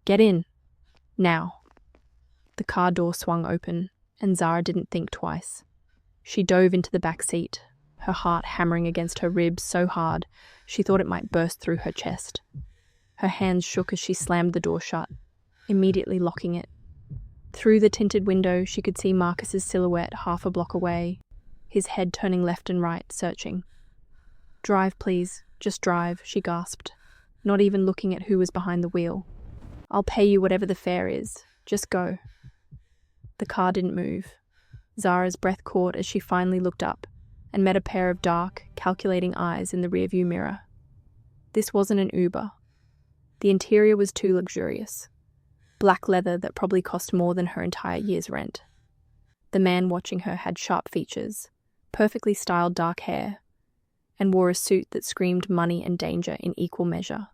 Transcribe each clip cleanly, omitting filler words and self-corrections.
Get in. Now. The car door swung open, and Zara didn't think twice. She dove into the back seat, her heart hammering against her ribs so hard she thought it might burst through her chest. Her hands shook as she slammed the door shut, immediately locking it. Through the tinted window, she could see Marcus's silhouette half a block away, his head turning left and right, searching. "Drive, please. Just drive," she gasped, not even looking at who was behind the wheel. "I'll pay you whatever the fare is. Just go." The car didn't move. Zara's breath caught as she finally looked up and met a pair of dark, calculating eyes in the rearview mirror. This wasn't an Uber. The interior was too luxurious. Black leather that probably cost more than her entire year's rent. The man watching her had sharp features, perfectly styled dark hair, and wore a suit that screamed money and danger in equal measure.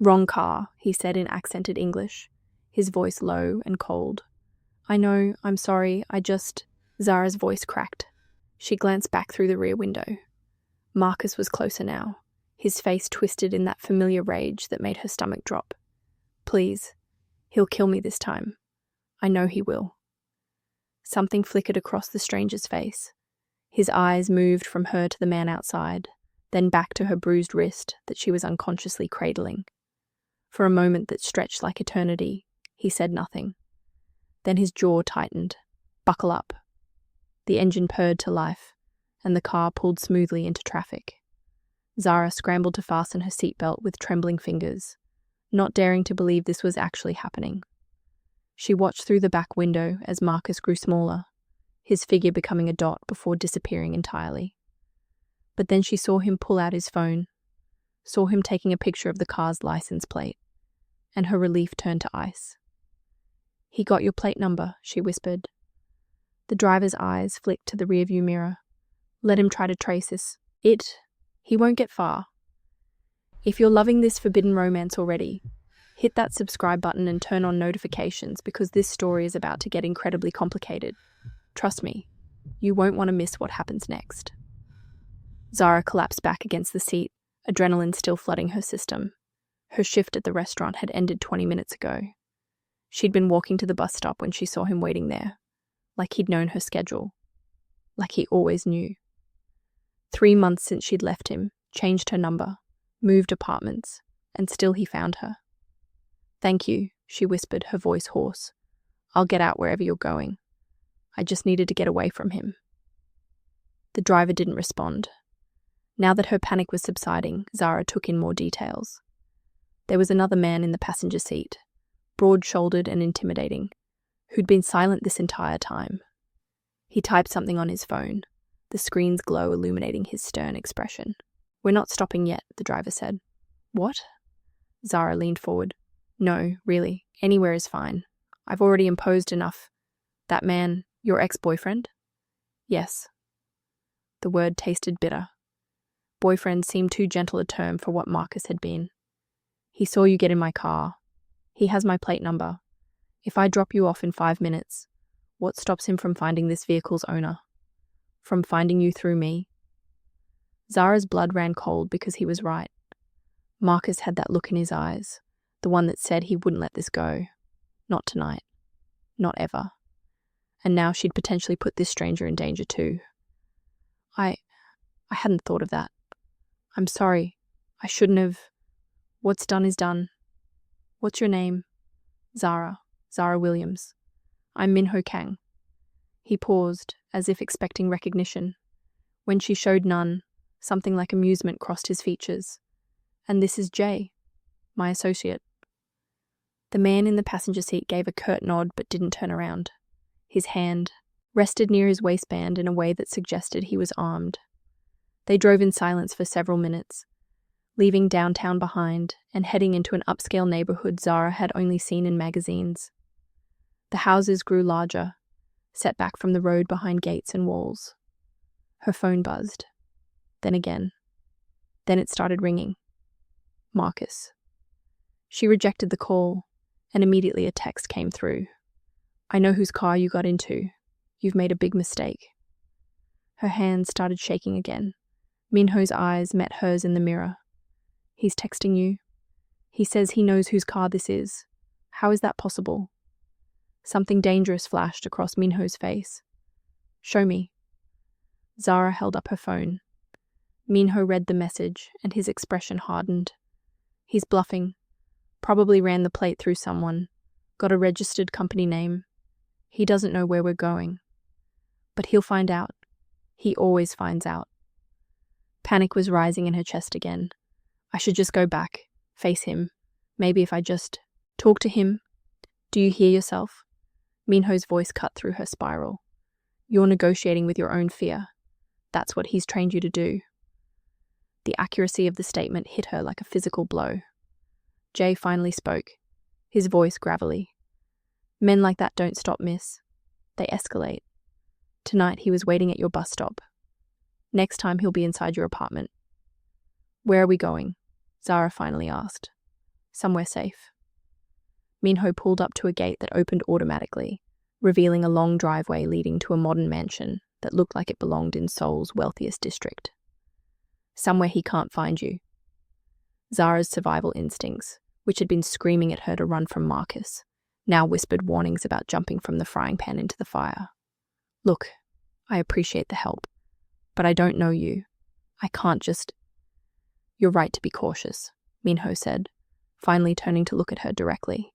"Wrong car," he said in accented English, his voice low and cold. "I know, I'm sorry, Zara's voice cracked. She glanced back through the rear window. Marcus was closer now, his face twisted in that familiar rage that made her stomach drop. "Please. He'll kill me this time. I know he will." Something flickered across the stranger's face. His eyes moved from her to the man outside, then back to her bruised wrist that she was unconsciously cradling. For a moment that stretched like eternity, he said nothing. Then his jaw tightened. "Buckle up." The engine purred to life, and the car pulled smoothly into traffic. Zara scrambled to fasten her seatbelt with trembling fingers, not daring to believe this was actually happening. She watched through the back window as Marcus grew smaller, his figure becoming a dot before disappearing entirely. But then she saw him pull out his phone, saw him taking a picture of the car's license plate, and her relief turned to ice. "He got your plate number," she whispered. The driver's eyes flicked to the rearview mirror. "Let him try to trace this. He won't get far." If you're loving this forbidden romance already, hit that subscribe button and turn on notifications because this story is about to get incredibly complicated. Trust me, you won't want to miss what happens next. Zara collapsed back against the seat, adrenaline still flooding her system. Her shift at the restaurant had ended 20 minutes ago. She'd been walking to the bus stop when she saw him waiting there, like he'd known her schedule, like he always knew. 3 months since she'd left him, changed her number, moved apartments, and still he found her. "Thank you," she whispered, her voice hoarse. "I'll get out wherever you're going. I just needed to get away from him." The driver didn't respond. Now that her panic was subsiding, Zara took in more details. There was another man in the passenger seat, broad-shouldered and intimidating, who'd been silent this entire time. He typed something on his phone, the screen's glow illuminating his stern expression. "We're not stopping yet," the driver said. "What?" Zara leaned forward. "No, really, anywhere is fine. I've already imposed enough." "That man, your ex-boyfriend?" "Yes." The word tasted bitter. Boyfriend seemed too gentle a term for what Marcus had been. "He saw you get in my car. He has my plate number. If I drop you off in 5 minutes, what stops him from finding this vehicle's owner? From finding you through me?" Zara's blood ran cold because he was right. Marcus had that look in his eyes, the one that said he wouldn't let this go. Not tonight. Not ever. And now she'd potentially put this stranger in danger too. I hadn't thought of that. I'm sorry. I shouldn't have. What's done is done. What's your name?" "Zara. Zara Williams. I'm Minho Kang." He paused, as if expecting recognition. When she showed none, something like amusement crossed his features. "And this is Jay, my associate." The man in the passenger seat gave a curt nod but didn't turn around. His hand rested near his waistband in a way that suggested he was armed. They drove in silence for several minutes, leaving downtown behind and heading into an upscale neighborhood Zara had only seen in magazines. The houses grew larger, set back from the road behind gates and walls. Her phone buzzed. Then again. Then it started ringing. Marcus. She rejected the call, and immediately a text came through. "I know whose car you got into. You've made a big mistake." Her hands started shaking again. Minho's eyes met hers in the mirror. "He's texting you. He says he knows whose car this is. How is that possible? Something dangerous flashed across Minho's face. Show me. Zara held up her phone. Minho read the message, and his expression hardened. He's bluffing. Probably ran the plate through someone. Got a registered company name. He doesn't know where we're going. But he'll find out. He always finds out. Panic was rising in her chest again. I should just go back, face him. Maybe if I just talk to him. Do you hear yourself? Minho's voice cut through her spiral. You're negotiating with your own fear. That's what he's trained you to do. The accuracy of the statement hit her like a physical blow. Jay finally spoke, his voice gravelly. Men like that don't stop, miss. They escalate. Tonight he was waiting at your bus stop. Next time he'll be inside your apartment. Where are we going? Zara finally asked. Somewhere safe. Minho pulled up to a gate that opened automatically, revealing a long driveway leading to a modern mansion that looked like it belonged in Seoul's wealthiest district. Somewhere he can't find you. Zara's survival instincts, which had been screaming at her to run from Marcus, now whispered warnings about jumping from the frying pan into the fire. Look, I appreciate the help, but I don't know you. I can't just... You're right to be cautious, Minho said, finally turning to look at her directly.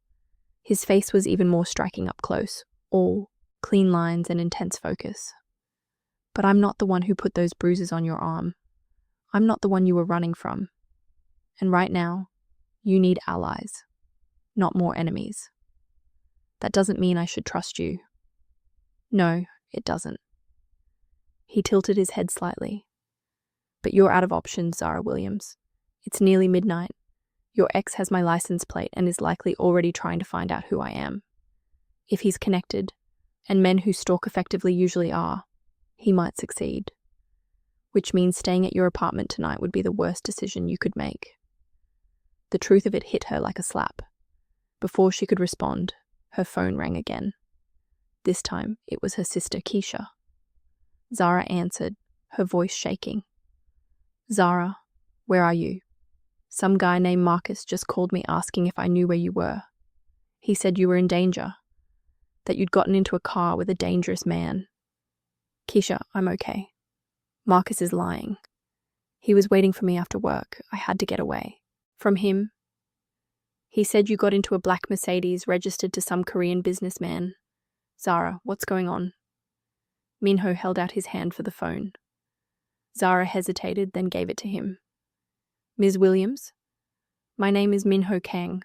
His face was even more striking up close, all clean lines and intense focus. But I'm not the one who put those bruises on your arm. I'm not the one you were running from. And right now, you need allies, not more enemies. That doesn't mean I should trust you. No, it doesn't. He tilted his head slightly. But you're out of options, Zara Williams. It's nearly midnight. Your ex has my license plate and is likely already trying to find out who I am. If he's connected, and men who stalk effectively usually are, he might succeed. Which means staying at your apartment tonight would be the worst decision you could make. The truth of it hit her like a slap. Before she could respond, her phone rang again. This time, it was her sister Keisha. Zara answered, her voice shaking. Zara, where are you? Some guy named Marcus just called me asking if I knew where you were. He said you were in danger, that you'd gotten into a car with a dangerous man. Keisha, I'm okay. Marcus is lying. He was waiting for me after work. I had to get away. From him? He said you got into a black Mercedes registered to some Korean businessman. Zara, what's going on? Minho held out his hand for the phone. Zara hesitated, then gave it to him. Ms. Williams? My name is Minho Kang.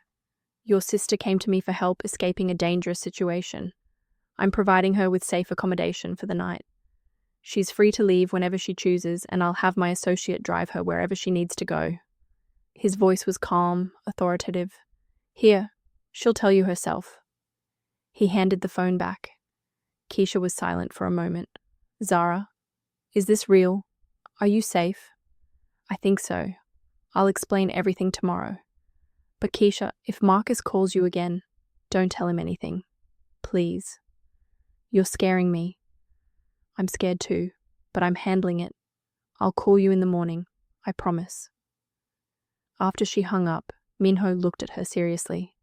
Your sister came to me for help escaping a dangerous situation. I'm providing her with safe accommodation for the night. She's free to leave whenever she chooses, and I'll have my associate drive her wherever she needs to go. His voice was calm, authoritative. Here, she'll tell you herself. He handed the phone back. Keisha was silent for a moment. Zara, is this real? Are you safe? I think so. I'll explain everything tomorrow. But Keisha, if Marcus calls you again, don't tell him anything. Please. You're scaring me. I'm scared too, but I'm handling it. I'll call you in the morning, I promise. After she hung up, Minho looked at her seriously.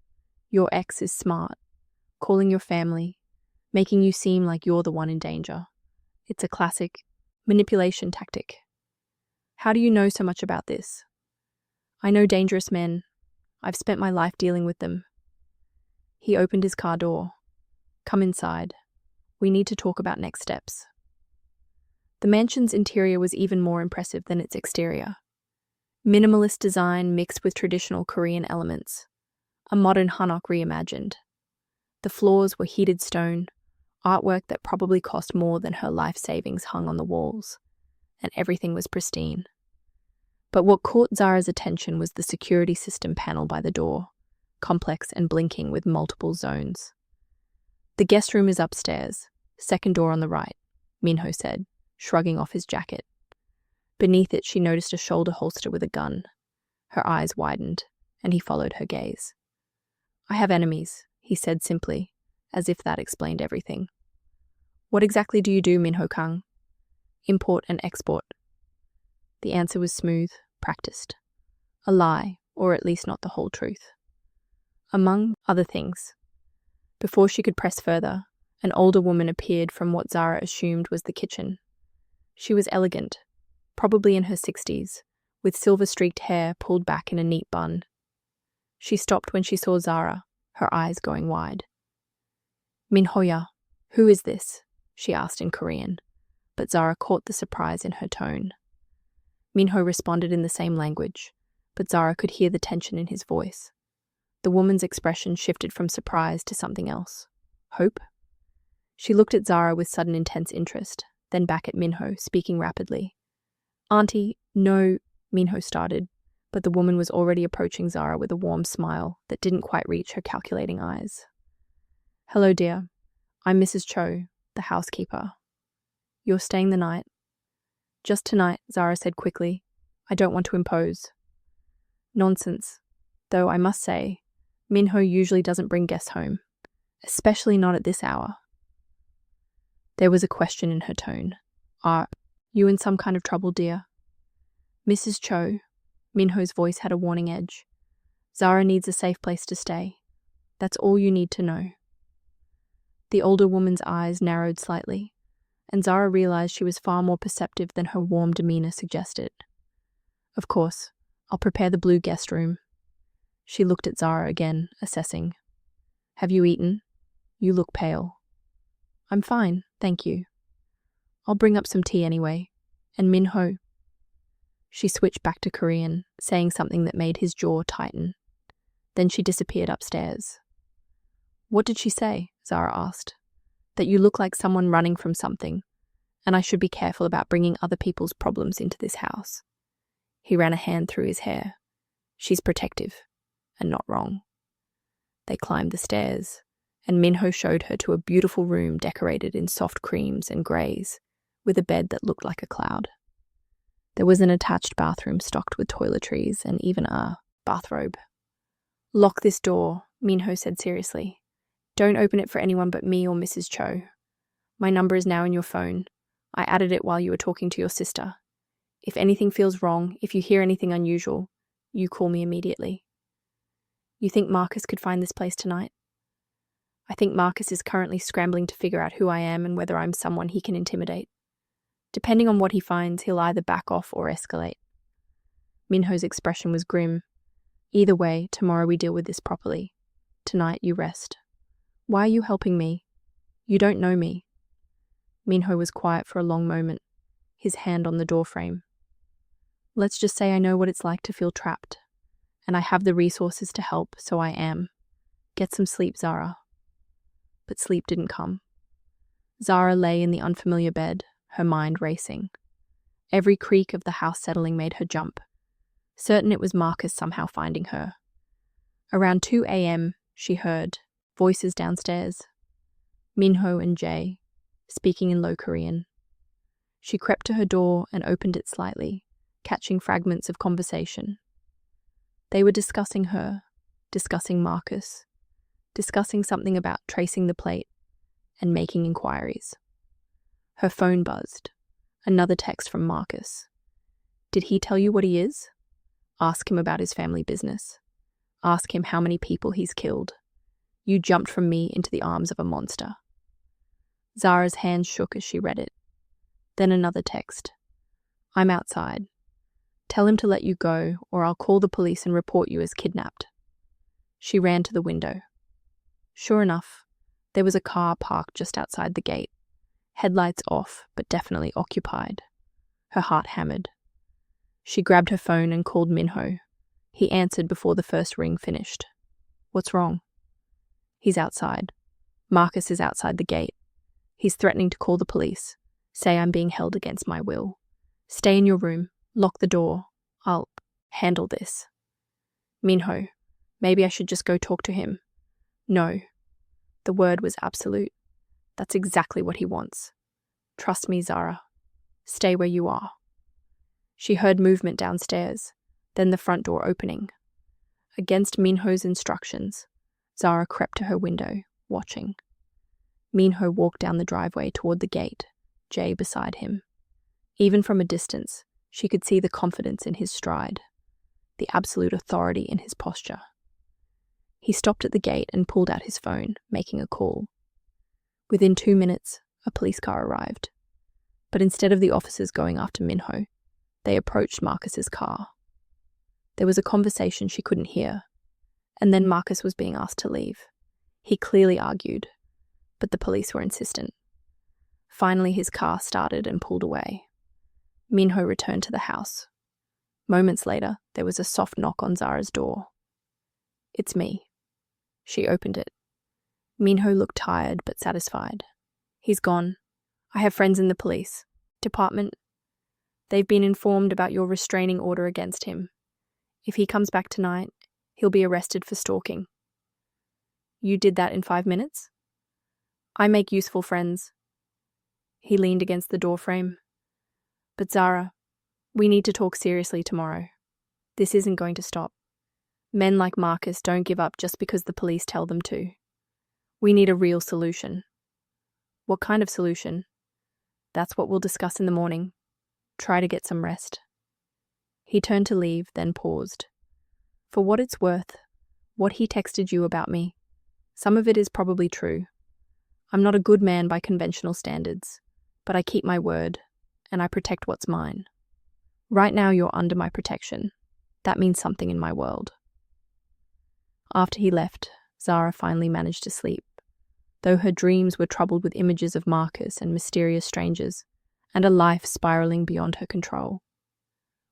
Your ex is smart, calling your family, making you seem like you're the one in danger. It's a classic manipulation tactic. How do you know so much about this? I know dangerous men. I've spent my life dealing with them. He opened his car door. Come inside. We need to talk about next steps. The mansion's interior was even more impressive than its exterior. Minimalist design mixed with traditional Korean elements. A modern hanok reimagined. The floors were heated stone, artwork that probably cost more than her life savings hung on the walls, and everything was pristine. But what caught Zara's attention was the security system panel by the door, complex and blinking with multiple zones. The guest room is upstairs, second door on the right, Minho said, shrugging off his jacket. Beneath it, she noticed a shoulder holster with a gun. Her eyes widened, and he followed her gaze. I have enemies, he said simply, as if that explained everything. What exactly do you do, Minho Kang? Import and export. The answer was smooth, practiced. A lie, or at least not the whole truth. among other things. Before she could press further, an older woman appeared from what Zara assumed was the kitchen. She was elegant, probably in her 60s, with silver-streaked hair pulled back in a neat bun. She stopped when she saw Zara, her eyes going wide. "Minhoya, who is this?" she asked in Korean, but Zara caught the surprise in her tone. Minho responded in the same language, but Zara could hear the tension in his voice. The woman's expression shifted from surprise to something else. Hope? She looked at Zara with sudden intense interest, then back at Minho, speaking rapidly. "Auntie, no," Minho started, but the woman was already approaching Zara with a warm smile that didn't quite reach her calculating eyes. "Hello, dear. I'm Mrs. Cho, the housekeeper. You're staying the night?" "Just tonight," Zara said quickly. "I don't want to impose." "Nonsense. Though I must say, Minho usually doesn't bring guests home, especially not at this hour." There was a question in her tone. "Are you in some kind of trouble, dear?" "Mrs. Cho," Minho's voice had a warning edge. "Zara needs a safe place to stay. That's all you need to know." The older woman's eyes narrowed slightly, and Zara realized she was far more perceptive than her warm demeanor suggested. "Of course, I'll prepare the blue guest room." She looked at Zara again, assessing. "Have you eaten? You look pale." "I'm fine, thank you. I'll bring up some tea anyway. And Minho." She switched back to Korean, saying something that made his jaw tighten. Then she disappeared upstairs. "What did she say?" Zara asked. "That you look like someone running from something, and I should be careful about bringing other people's problems into this house." He ran a hand through his hair. "She's protective, and not wrong." They climbed the stairs, and Minho showed her to a beautiful room decorated in soft creams and greys, with a bed that looked like a cloud. There was an attached bathroom stocked with toiletries and even a bathrobe. "Lock this door," Minho said seriously. "Don't open it for anyone but me or Mrs. Cho. My number is now in your phone. I added it while you were talking to your sister. If anything feels wrong, if you hear anything unusual, you call me immediately." "You think Marcus could find this place tonight?" "I think Marcus is currently scrambling to figure out who I am and whether I'm someone he can intimidate. Depending on what he finds, he'll either back off or escalate." Minho's expression was grim. "Either way, tomorrow we deal with this properly. Tonight you rest." "Why are you helping me? You don't know me." Minho was quiet for a long moment, his hand on the doorframe. "Let's just say I know what it's like to feel trapped, and I have the resources to help, so I am. Get some sleep, Zara." But sleep didn't come. Zara lay in the unfamiliar bed, her mind racing. Every creak of the house settling made her jump, certain it was Marcus somehow finding her. Around 2 a.m., she heard voices downstairs. Minho and Jay, speaking in low Korean. She crept to her door and opened it slightly, catching fragments of conversation. They were discussing her, discussing Marcus, discussing something about tracing the plate and making inquiries. Her phone buzzed. Another text from Marcus. "Did he tell you what he is? Ask him about his family business. Ask him how many people he's killed. You jumped from me into the arms of a monster." Zara's hands shook as she read it. Then another text. "I'm outside. Tell him to let you go, or I'll call the police and report you as kidnapped." She ran to the window. Sure enough, there was a car parked just outside the gate. Headlights off, but definitely occupied. Her heart hammered. She grabbed her phone and called Minho. He answered before the first ring finished. "What's wrong?" "He's outside. Marcus is outside the gate. He's threatening to call the police. Say I'm being held against my will. Stay in your room. Lock the door. I'll handle this." "Minho, maybe I should just go talk to him." "No." The word was absolute. "That's exactly what he wants. Trust me, Zara. Stay where you are." She heard movement downstairs, then the front door opening. Against Minho's instructions, Zara crept to her window, watching. Minho walked down the driveway toward the gate, Jay beside him. Even from a distance, she could see the confidence in his stride, the absolute authority in his posture. He stopped at the gate and pulled out his phone, making a call. Within 2 minutes, a police car arrived. But instead of the officers going after Minho, they approached Marcus's car. There was a conversation she couldn't hear, and then Marcus was being asked to leave. He clearly argued, but the police were insistent. Finally, his car started and pulled away. Minho returned to the house. Moments later, there was a soft knock on Zara's door. "It's me." She opened it. Minho looked tired but satisfied. "He's gone. I have friends in the police department. They've been informed about your restraining order against him. If he comes back tonight, he'll be arrested for stalking." "You did that in 5 minutes?" "I make useful friends." He leaned against the doorframe. "But Zara, we need to talk seriously tomorrow. This isn't going to stop. Men like Marcus don't give up just because the police tell them to. We need a real solution." "What kind of solution?" "That's what we'll discuss in the morning. Try to get some rest." He turned to leave, then paused. "For what it's worth, what he texted you about me, some of it is probably true. I'm not a good man by conventional standards, but I keep my word, and I protect what's mine. Right now you're under my protection. That means something in my world." After he left, Zara finally managed to sleep, though her dreams were troubled with images of Marcus and mysterious strangers, and a life spiraling beyond her control.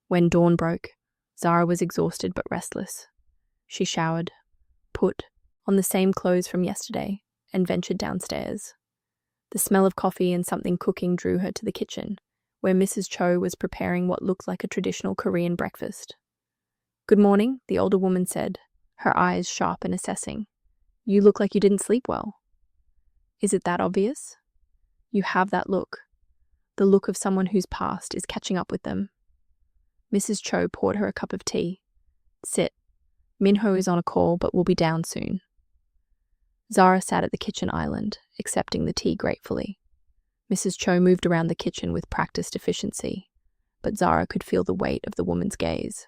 When dawn broke, Zara was exhausted but restless. She showered, put on the same clothes from yesterday, and ventured downstairs. The smell of coffee and something cooking drew her to the kitchen, where Mrs. Cho was preparing what looked like a traditional Korean breakfast. "Good morning," the older woman said, her eyes sharp and assessing. "You look like you didn't sleep well." "Is it that obvious?" "You have that look. The look of someone whose past is catching up with them." Mrs. Cho poured her a cup of tea. "Sit. Minho is on a call but will be down soon." Zara sat at the kitchen island, accepting the tea gratefully. Mrs. Cho moved around the kitchen with practiced efficiency, but Zara could feel the weight of the woman's gaze.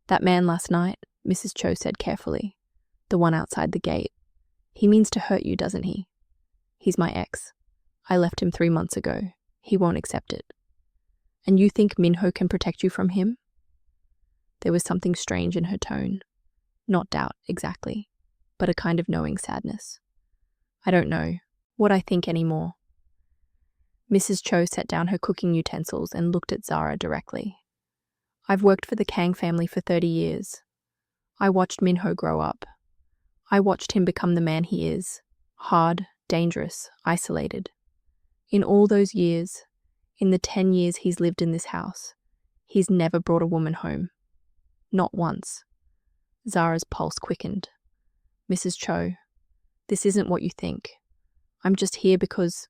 "That man last night," Mrs. Cho said carefully, "the one outside the gate. He means to hurt you, doesn't he? He's my ex. I left him 3 months ago. He won't accept it. And you think Minho can protect you from him?" There was something strange in her tone. Not doubt, exactly, but a kind of knowing sadness. "I don't know what I think anymore." Mrs. Cho set down her cooking utensils and looked at Zara directly. "I've worked for the Kang family for 30 years. I watched Minho grow up. I watched him become the man he is, hard, dangerous, isolated. In all those years, in the 10 years he's lived in this house, he's never brought a woman home. Not once." Zara's pulse quickened. "Mrs. Cho, this isn't what you think. I'm just here because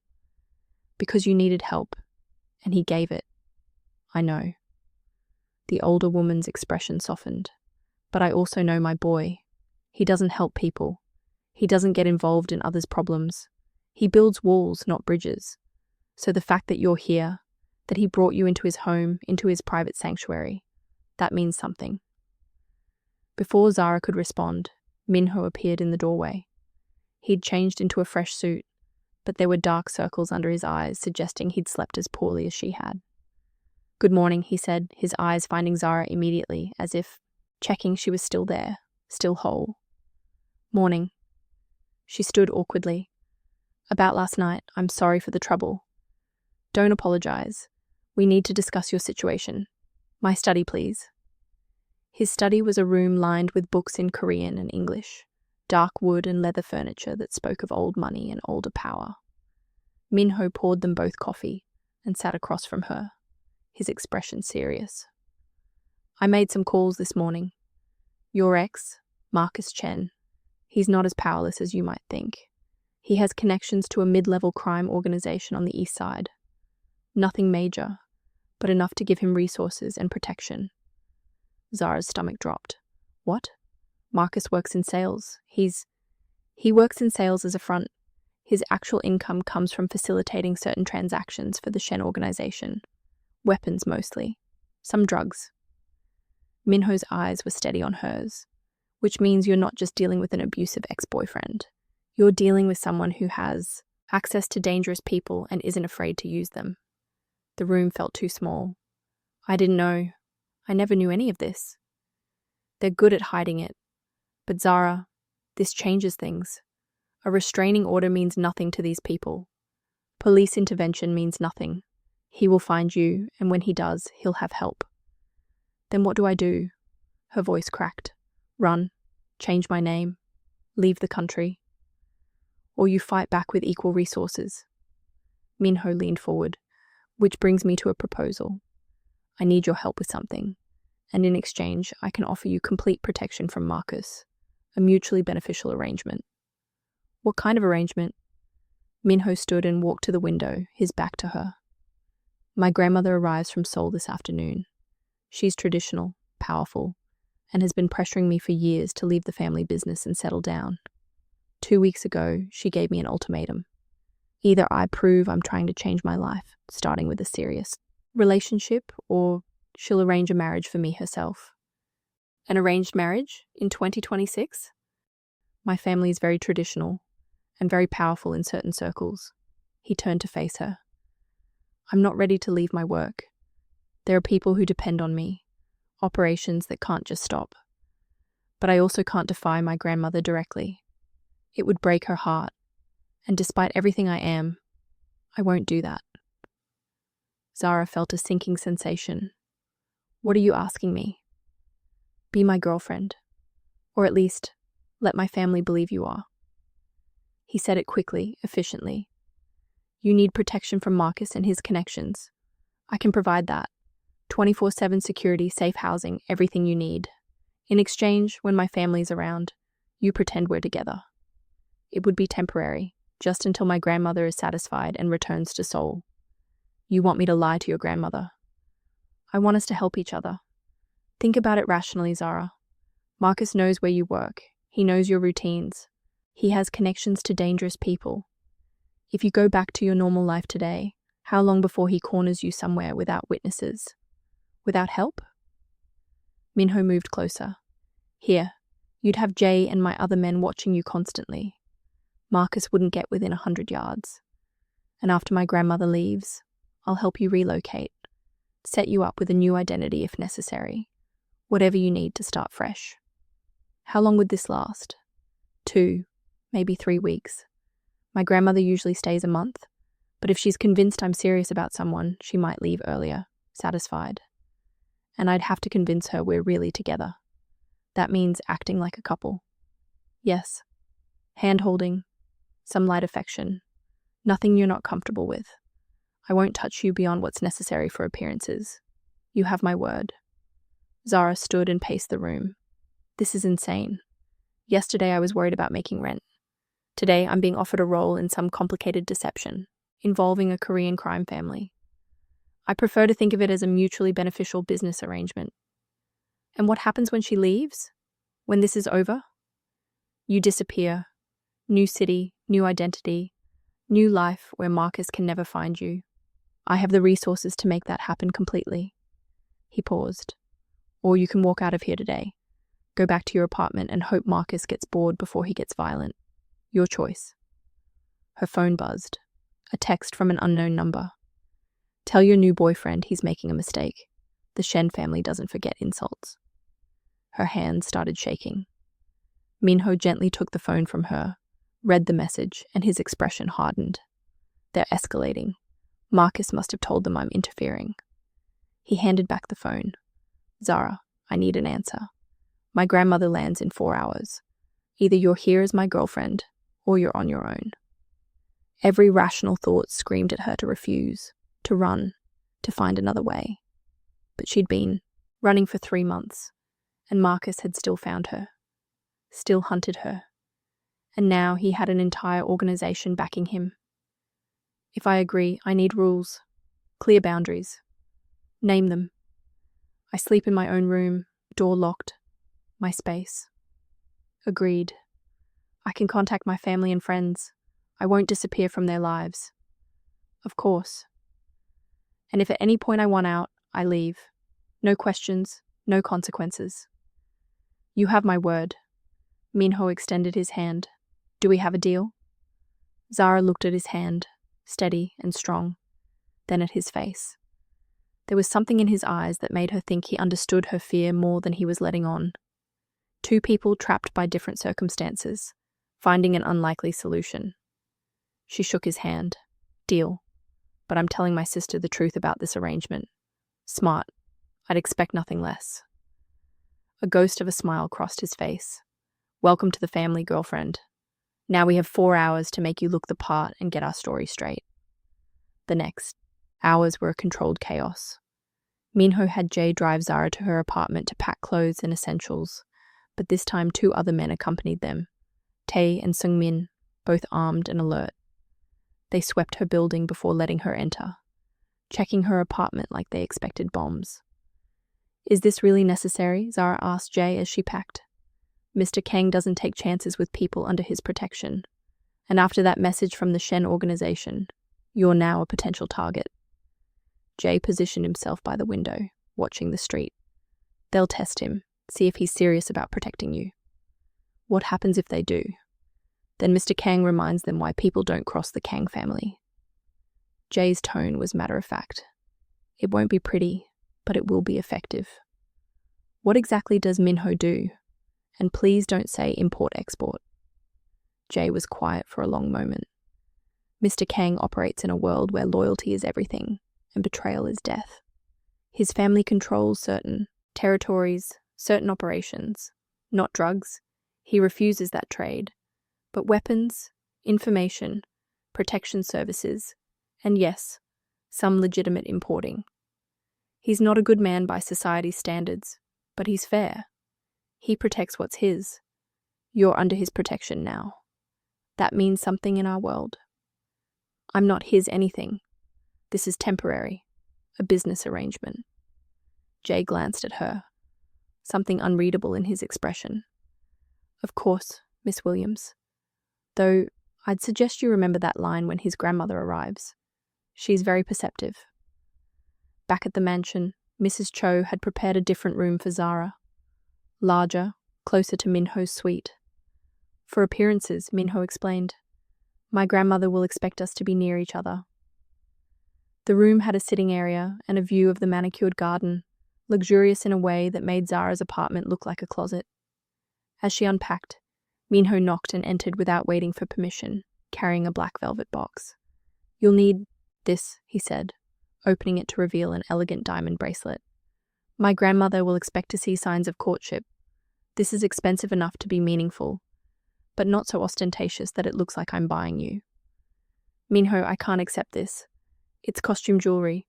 you needed help, and he gave it. I know." The older woman's expression softened. "But I also know my boy. He doesn't help people. He doesn't get involved in others' problems. He builds walls, not bridges. So the fact that you're here, that he brought you into his home, into his private sanctuary, that means something." Before Zara could respond, Minho appeared in the doorway. He'd changed into a fresh suit, but there were dark circles under his eyes, suggesting he'd slept as poorly as she had. "Good morning," he said, his eyes finding Zara immediately, as if checking she was still there, still whole. "Morning." She stood awkwardly. "About last night, I'm sorry for the trouble." "Don't apologize. We need to discuss your situation. My study, please." His study was a room lined with books in Korean and English, dark wood and leather furniture that spoke of old money and older power. Minho poured them both coffee and sat across from her, his expression serious. "I made some calls this morning. Your ex, Marcus Chen, he's not as powerless as you might think. He has connections to a mid-level crime organization on the east side. Nothing major, but enough to give him resources and protection." Zara's stomach dropped. "What? Marcus works in sales. He works in sales as a front. His actual income comes from facilitating certain transactions for the Shen organization. Weapons mostly. Some drugs." Minho's eyes were steady on hers. which means you're not just dealing with an abusive ex-boyfriend. You're dealing with someone who has access to dangerous people and isn't afraid to use them. The room felt too small. I didn't know. I never knew any of this. They're good at hiding it. But Zara, this changes things. A restraining order means nothing to these people. Police intervention means nothing. He will find you, and when he does, he'll have help. Then what do I do? Her voice cracked. Run, change my name, leave the country. Or you fight back with equal resources. Minho leaned forward, which brings me to a proposal. I need your help with something, and in exchange, I can offer you complete protection from Marcus, a mutually beneficial arrangement. What kind of arrangement? Minho stood and walked to the window, his back to her. My grandmother arrives from Seoul this afternoon. She's traditional, powerful, and has been pressuring me for years to leave the family business and settle down. 2 weeks ago, she gave me an ultimatum. Either I prove I'm trying to change my life, starting with a serious relationship, or she'll arrange a marriage for me herself. An arranged marriage in 2026? My family is very traditional and very powerful in certain circles. He turned to face her. I'm not ready to leave my work. There are people who depend on me, operations that can't just stop. But I also can't defy my grandmother directly. It would break her heart, and despite everything I am, I won't do that. Zara felt a sinking sensation. What are you asking me? Be my girlfriend, or at least let my family believe you are. He said it quickly, efficiently. You need protection from Marcus and his connections. I can provide that. 24/7 security, safe housing, everything you need. In exchange, when my family's around, you pretend we're together. It would be temporary, just until my grandmother is satisfied and returns to Seoul. You want me to lie to your grandmother. I want us to help each other. Think about it rationally, Zara. Marcus knows where you work. He knows your routines. He has connections to dangerous people. If you go back to your normal life today, how long before he corners you somewhere without witnesses? Without help? Minho moved closer. Here, you'd have Jay and my other men watching you constantly. Marcus wouldn't get within 100 yards. And after my grandmother leaves, I'll help you relocate, set you up with a new identity if necessary, whatever you need to start fresh. How long would this last? 2, maybe 3 weeks. My grandmother usually stays a month, but if she's convinced I'm serious about someone, she might leave earlier, satisfied. And I'd have to convince her we're really together. That means acting like a couple. Yes, hand-holding, some light affection, nothing you're not comfortable with. I won't touch you beyond what's necessary for appearances. You have my word. Zara stood and paced the room. This is insane. Yesterday I was worried about making rent. Today I'm being offered a role in some complicated deception, involving a Korean crime family. I prefer to think of it as a mutually beneficial business arrangement. And what happens when she leaves? When this is over? You disappear. New city, new identity, new life where Marcus can never find you. I have the resources to make that happen completely. He paused. Or you can walk out of here today. Go back to your apartment and hope Marcus gets bored before he gets violent. Your choice. Her phone buzzed. A text from an unknown number. Tell your new boyfriend he's making a mistake. The Shen family doesn't forget insults. Her hands started shaking. Minho gently took the phone from her, read the message, and his expression hardened. They're escalating. Marcus must have told them I'm interfering. He handed back the phone. Zara, I need an answer. My grandmother lands in 4 hours. Either you're here as my girlfriend, or you're on your own. Every rational thought screamed at her to refuse, to run, to find another way. But she'd been running for 3 months, and Marcus had still found her, still hunted her. And now he had an entire organization backing him. If I agree, I need rules, clear boundaries. Name them. I sleep in my own room, door locked, my space. Agreed. I can contact my family and friends. I won't disappear from their lives. Of course. And if at any point I want out, I leave. No questions, no consequences. You have my word. Minho extended his hand. Do we have a deal? Zara looked at his hand, steady and strong, then at his face. There was something in his eyes that made her think he understood her fear more than he was letting on. Two people trapped by different circumstances, finding an unlikely solution. She shook his hand. Deal. But I'm telling my sister the truth about this arrangement. Smart. I'd expect nothing less. A ghost of a smile crossed his face. Welcome to the family, girlfriend. Now we have 4 hours to make you look the part and get our story straight. The next hours were a controlled chaos. Minho had Jay drive Zara to her apartment to pack clothes and essentials, but this time 2 other men accompanied them, Tae and Sung-min, both armed and alert. They swept her building before letting her enter, checking her apartment like they expected bombs. Is this really necessary? Zara asked Jay as she packed. Mr. Kang doesn't take chances with people under his protection. And after that message from the Shen organization, you're now a potential target. Jay positioned himself by the window, watching the street. They'll test him, see if he's serious about protecting you. What happens if they do? Then Mr. Kang reminds them why people don't cross the Kang family. Jay's tone was matter-of-fact. It won't be pretty, but it will be effective. What exactly does Minho do? And please don't say import-export. Jay was quiet for a long moment. Mr. Kang operates in a world where loyalty is everything and betrayal is death. His family controls certain territories, certain operations, not drugs. He refuses that trade. But weapons, information, protection services, and yes, some legitimate importing. He's not a good man by society's standards, but he's fair. He protects what's his. You're under his protection now. That means something in our world. I'm not his anything. This is temporary, a business arrangement. Jay glanced at her, something unreadable in his expression. Of course, Miss Williams. Though I'd suggest you remember that line when his grandmother arrives. She's very perceptive. Back at the mansion, Mrs. Cho had prepared a different room for Zara. Larger, closer to Minho's suite. For appearances, Minho explained, my grandmother will expect us to be near each other. The room had a sitting area and a view of the manicured garden, luxurious in a way that made Zara's apartment look like a closet. As she unpacked, Minho knocked and entered without waiting for permission, carrying a black velvet box. You'll need this, he said, opening it to reveal an elegant diamond bracelet. My grandmother will expect to see signs of courtship. This is expensive enough to be meaningful, but not so ostentatious that it looks like I'm buying you. Minho, I can't accept this. It's costume jewelry.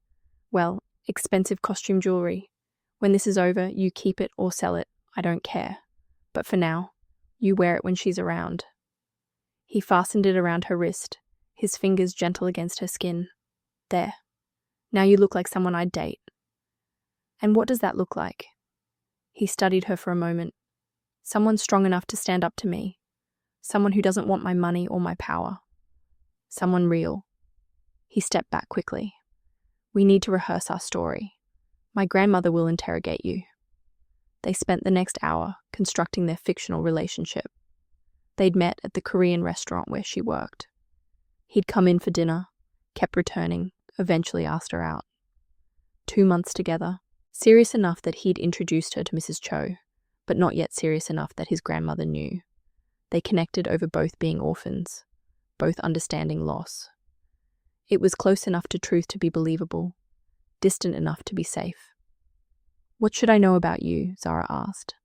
Well, expensive costume jewelry. When this is over, you keep it or sell it. I don't care. But for now, you wear it when she's around. He fastened it around her wrist, his fingers gentle against her skin. There. Now you look like someone I'd date. And what does that look like? He studied her for a moment. Someone strong enough to stand up to me. Someone who doesn't want my money or my power. Someone real. He stepped back quickly. We need to rehearse our story. My grandmother will interrogate you. They spent the next hour constructing their fictional relationship. They'd met at the Korean restaurant where she worked. He'd come in for dinner, kept returning, eventually asked her out. 2 months together, serious enough that he'd introduced her to Mrs. Cho, but not yet serious enough that his grandmother knew. They connected over both being orphans, both understanding loss. It was close enough to truth to be believable, distant enough to be safe. What should I know about you? Zara asked.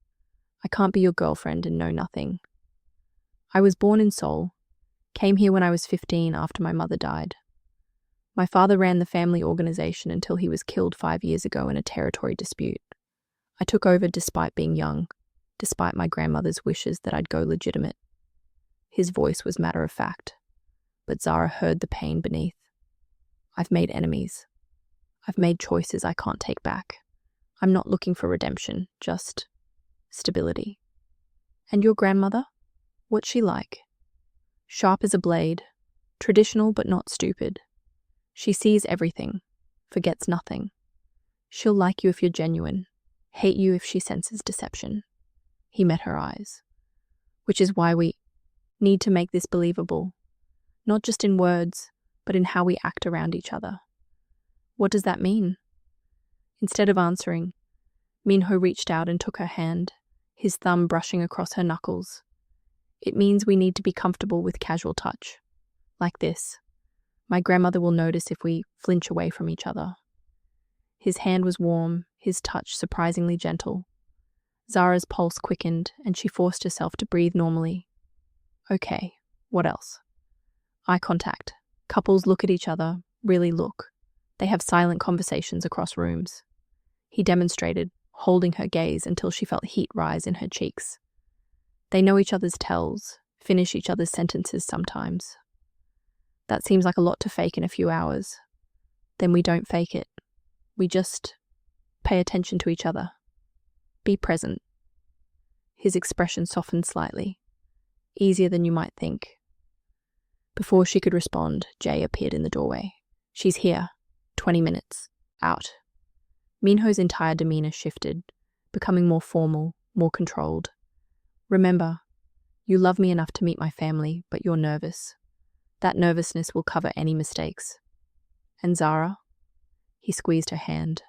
I can't be your girlfriend and know nothing. I was born in Seoul, came here when I was 15 after my mother died. My father ran the family organization until he was killed 5 years ago in a territory dispute. I took over despite being young, despite my grandmother's wishes that I'd go legitimate. His voice was matter-of-fact, but Zara heard the pain beneath. I've made enemies. I've made choices I can't take back. I'm not looking for redemption, just stability. And your grandmother? What's she like? Sharp as a blade, traditional but not stupid. She sees everything, forgets nothing. She'll like you if you're genuine, hate you if she senses deception. He met her eyes. which is why we need to make this believable, not just in words, but in how we act around each other. What does that mean? Instead of answering, Minho reached out and took her hand, his thumb brushing across her knuckles. It means we need to be comfortable with casual touch. Like this. My grandmother will notice if we flinch away from each other. His hand was warm, his touch surprisingly gentle. Zara's pulse quickened, and she forced herself to breathe normally. Okay, what else? Eye contact. Couples look at each other, really look. They have silent conversations across rooms. He demonstrated, holding her gaze until she felt heat rise in her cheeks. They know each other's tells, finish each other's sentences sometimes. That seems like a lot to fake in a few hours. Then we don't fake it. We just pay attention to each other. Be present. His expression softened slightly, easier than you might think. Before she could respond, Jay appeared in the doorway. She's here. 20 minutes. Out. Minho's entire demeanor shifted, becoming more formal, more controlled. Remember, you love me enough to meet my family, but you're nervous. That nervousness will cover any mistakes. And Zara? He squeezed her hand.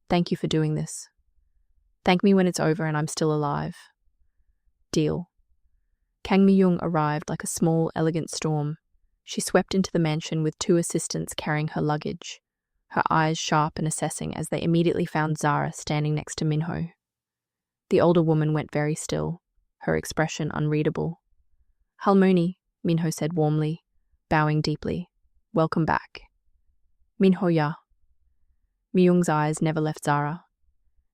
Thank you for doing this. Thank me when it's over and I'm still alive. Deal. Kang Mi-young arrived like a small, elegant storm. She swept into the mansion with 2 assistants carrying her luggage, her eyes sharp and assessing as they immediately found Zara standing next to Minho. The older woman went very still, her expression unreadable. Halmoni, Minho said warmly, bowing deeply. Welcome back. Minho ya. Mi-young's eyes never left Zara.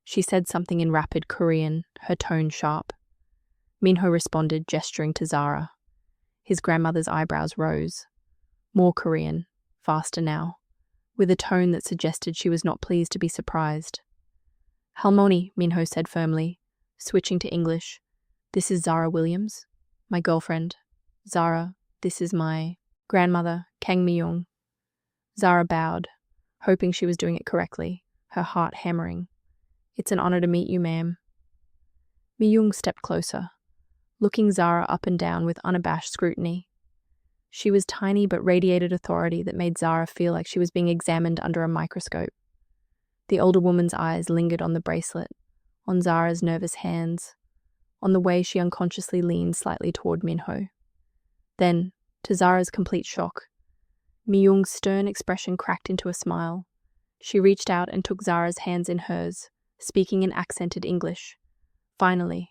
She said something in rapid Korean, her tone sharp. Minho responded, gesturing to Zara. His grandmother's eyebrows rose. More Korean, faster now, with a tone that suggested she was not pleased to be surprised. Halmoni, Minho said firmly, switching to English. This is Zara Williams, my girlfriend. Zara, this is my grandmother, Kang Mi-young. Zara bowed, hoping she was doing it correctly, her heart hammering. It's an honor to meet you, ma'am. Mi-young stepped closer, looking Zara up and down with unabashed scrutiny. She was tiny but radiated authority that made Zara feel like she was being examined under a microscope. The older woman's eyes lingered on the bracelet, on Zara's nervous hands, on the way she unconsciously leaned slightly toward Minho. Then, to Zara's complete shock, Mi-young's stern expression cracked into a smile. She reached out and took Zara's hands in hers, speaking in accented English. Finally,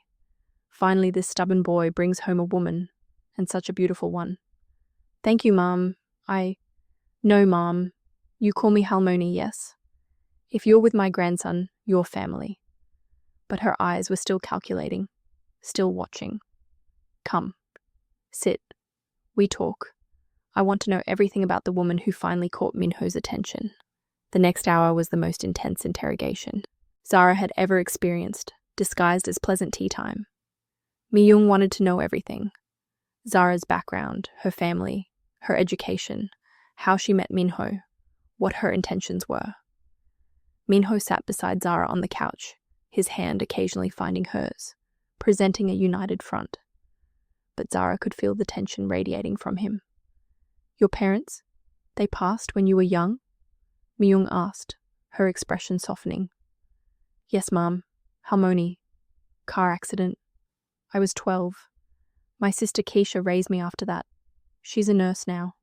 this stubborn boy brings home a woman, and such a beautiful one. Thank you, Mom. No, Mom. You call me Halmoni, yes? If you're with my grandson, you're family. But her eyes were still calculating, still watching. Come. Sit. We talk. I want to know everything about the woman who finally caught Minho's attention. The next hour was the most intense interrogation Zara had ever experienced, disguised as pleasant tea time. Mi-young wanted to know everything. Zara's background, her family, her education, how she met Minho, what her intentions were. Minho sat beside Zara on the couch, his hand occasionally finding hers, presenting a united front. But Zara could feel the tension radiating from him. Your parents? They passed when you were young? Mi-young asked, her expression softening. Yes, Mom. Halmoni. Car accident. I was 12. My sister Keisha raised me after that. She's a nurse now.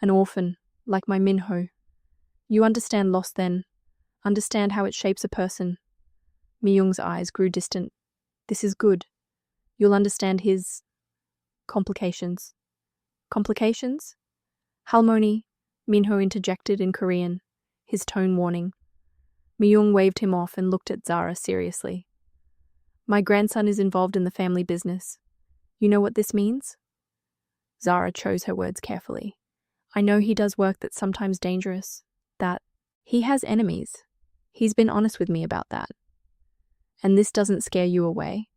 An orphan, like my Minho. You understand loss then. Understand how it shapes a person. Mi-young's eyes grew distant. This is good. You'll understand his complications. Complications? Halmoni, Minho interjected in Korean, his tone warning. Mi-young waved him off and looked at Zara seriously. My grandson is involved in the family business. You know what this means? Zara chose her words carefully. I know he does work that's sometimes dangerous, that he has enemies. He's been honest with me about that. And this doesn't scare you away?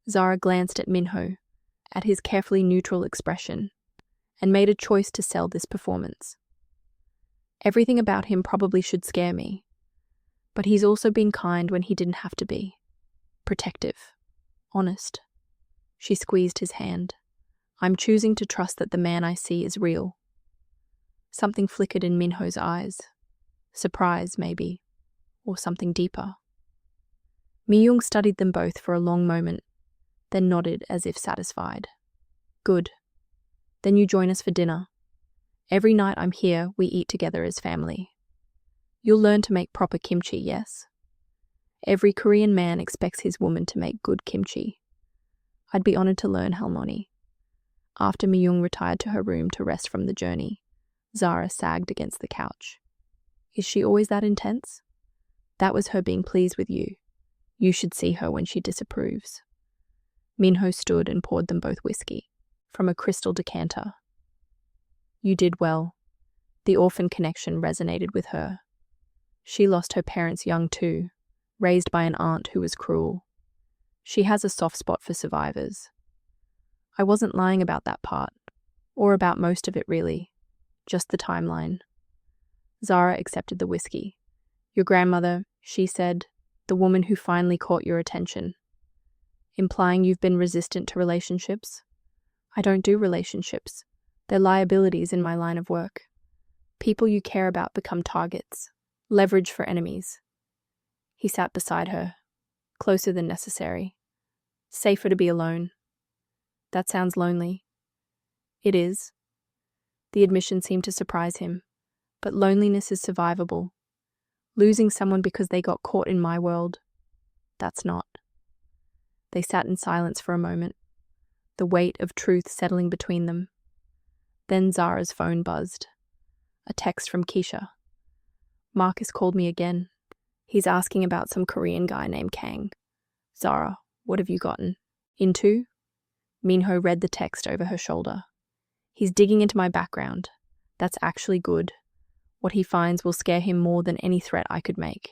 Zara glanced at Minho, at his carefully neutral expression, and made a choice to sell this performance. Everything about him probably should scare me, but he's also been kind when he didn't have to be. Protective. Honest. She squeezed his hand. I'm choosing to trust that the man I see is real. Something flickered in Minho's eyes. Surprise, maybe, or something deeper. Mi-young studied them both for a long moment, then nodded as if satisfied. Good. Then you join us for dinner. Every night I'm here, we eat together as family. You'll learn to make proper kimchi, yes? Every Korean man expects his woman to make good kimchi. I'd be honored to learn, Halmoni. After Mi-young retired to her room to rest from the journey, Zara sagged against the couch. Is she always that intense? That was her being pleased with you. You should see her when she disapproves. Minho stood and poured them both whiskey, from a crystal decanter. You did well. The orphan connection resonated with her. She lost her parents young too, raised by an aunt who was cruel. She has a soft spot for survivors. I wasn't lying about that part, or about most of it really, just the timeline. Zara accepted the whiskey. Your grandmother, she said, the woman who finally caught your attention. Implying you've been resistant to relationships? I don't do relationships. They're liabilities in my line of work. People you care about become targets, leverage for enemies. He sat beside her, closer than necessary. Safer to be alone. That sounds lonely. It is. The admission seemed to surprise him, but loneliness is survivable. Losing someone because they got caught in my world, that's not. They sat in silence for a moment, the weight of truth settling between them. Then Zara's phone buzzed. A text from Keisha. Marcus called me again. He's asking about some Korean guy named Kang. Zara, what have you gotten into? Minho read the text over her shoulder. He's digging into my background. That's actually good. What he finds will scare him more than any threat I could make.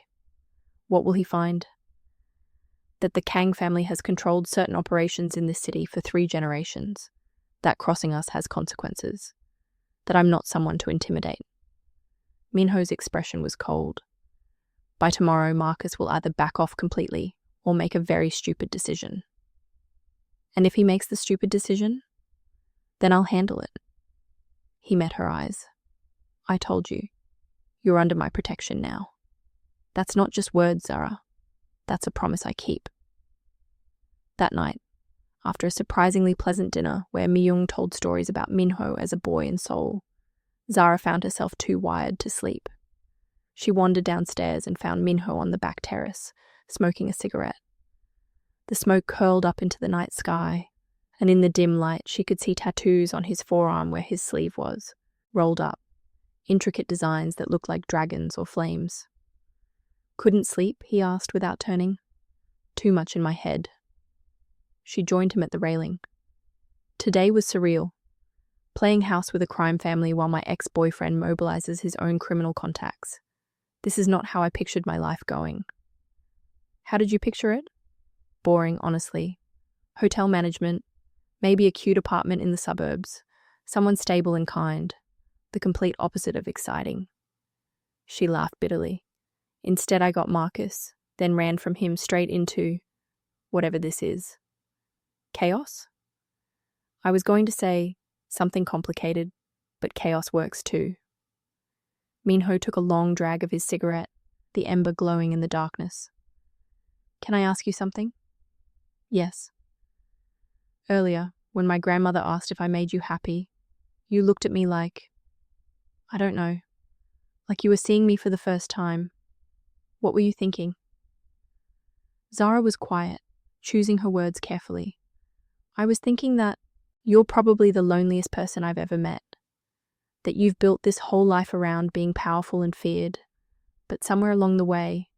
What will he find? That the Kang family has controlled certain operations in this city for 3 generations. That crossing us has consequences. That I'm not someone to intimidate. Minho's expression was cold. By tomorrow, Marcus will either back off completely or make a very stupid decision. And if he makes the stupid decision, then I'll handle it. He met her eyes. I told you. You're under my protection now. That's not just words, Zara. That's a promise I keep. That night, after a surprisingly pleasant dinner where Mi-young told stories about Minho as a boy in Seoul, Zara found herself too wired to sleep. She wandered downstairs and found Minho on the back terrace, smoking a cigarette. The smoke curled up into the night sky, and in the dim light she could see tattoos on his forearm where his sleeve was, rolled up, intricate designs that looked like dragons or flames. Couldn't sleep? He asked without turning. Too much in my head. She joined him at the railing. Today was surreal. Playing house with a crime family while my ex-boyfriend mobilizes his own criminal contacts. This is not how I pictured my life going. How did you picture it? Boring, honestly. Hotel management, maybe a cute apartment in the suburbs, someone stable and kind. The complete opposite of exciting. She laughed bitterly. Instead, I got Marcus, then ran from him straight into whatever this is. Chaos? I was going to say something complicated, but chaos works too. Minho took a long drag of his cigarette, the ember glowing in the darkness. Can I ask you something? Yes. Earlier, when my grandmother asked if I made you happy, you looked at me like, I don't know, like you were seeing me for the first time. What were you thinking? Zara was quiet, choosing her words carefully. I was thinking that you're probably the loneliest person I've ever met. That you've built this whole life around being powerful and feared, but somewhere along the way,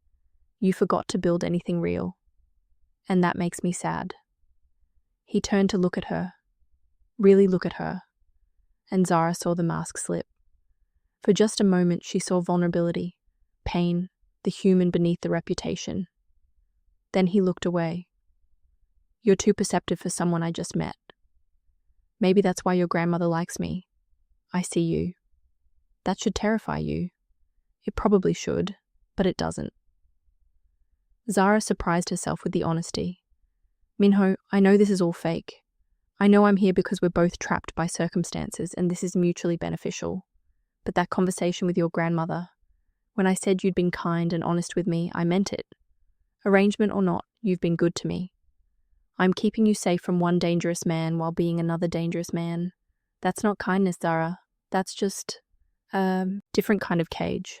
you forgot to build anything real. And that makes me sad. He turned to look at her, really look at her, and Zara saw the mask slip. For just a moment, she saw vulnerability, pain, the human beneath the reputation. Then he looked away. You're too perceptive for someone I just met. Maybe that's why your grandmother likes me. I see you. That should terrify you. It probably should, but it doesn't. Zara surprised herself with the honesty. Minho, I know this is all fake. I know I'm here because we're both trapped by circumstances and this is mutually beneficial. But that conversation with your grandmother, when I said you'd been kind and honest with me, I meant it. Arrangement or not, you've been good to me. I'm keeping you safe from one dangerous man while being another dangerous man. That's not kindness, Zara. That's just a different kind of cage.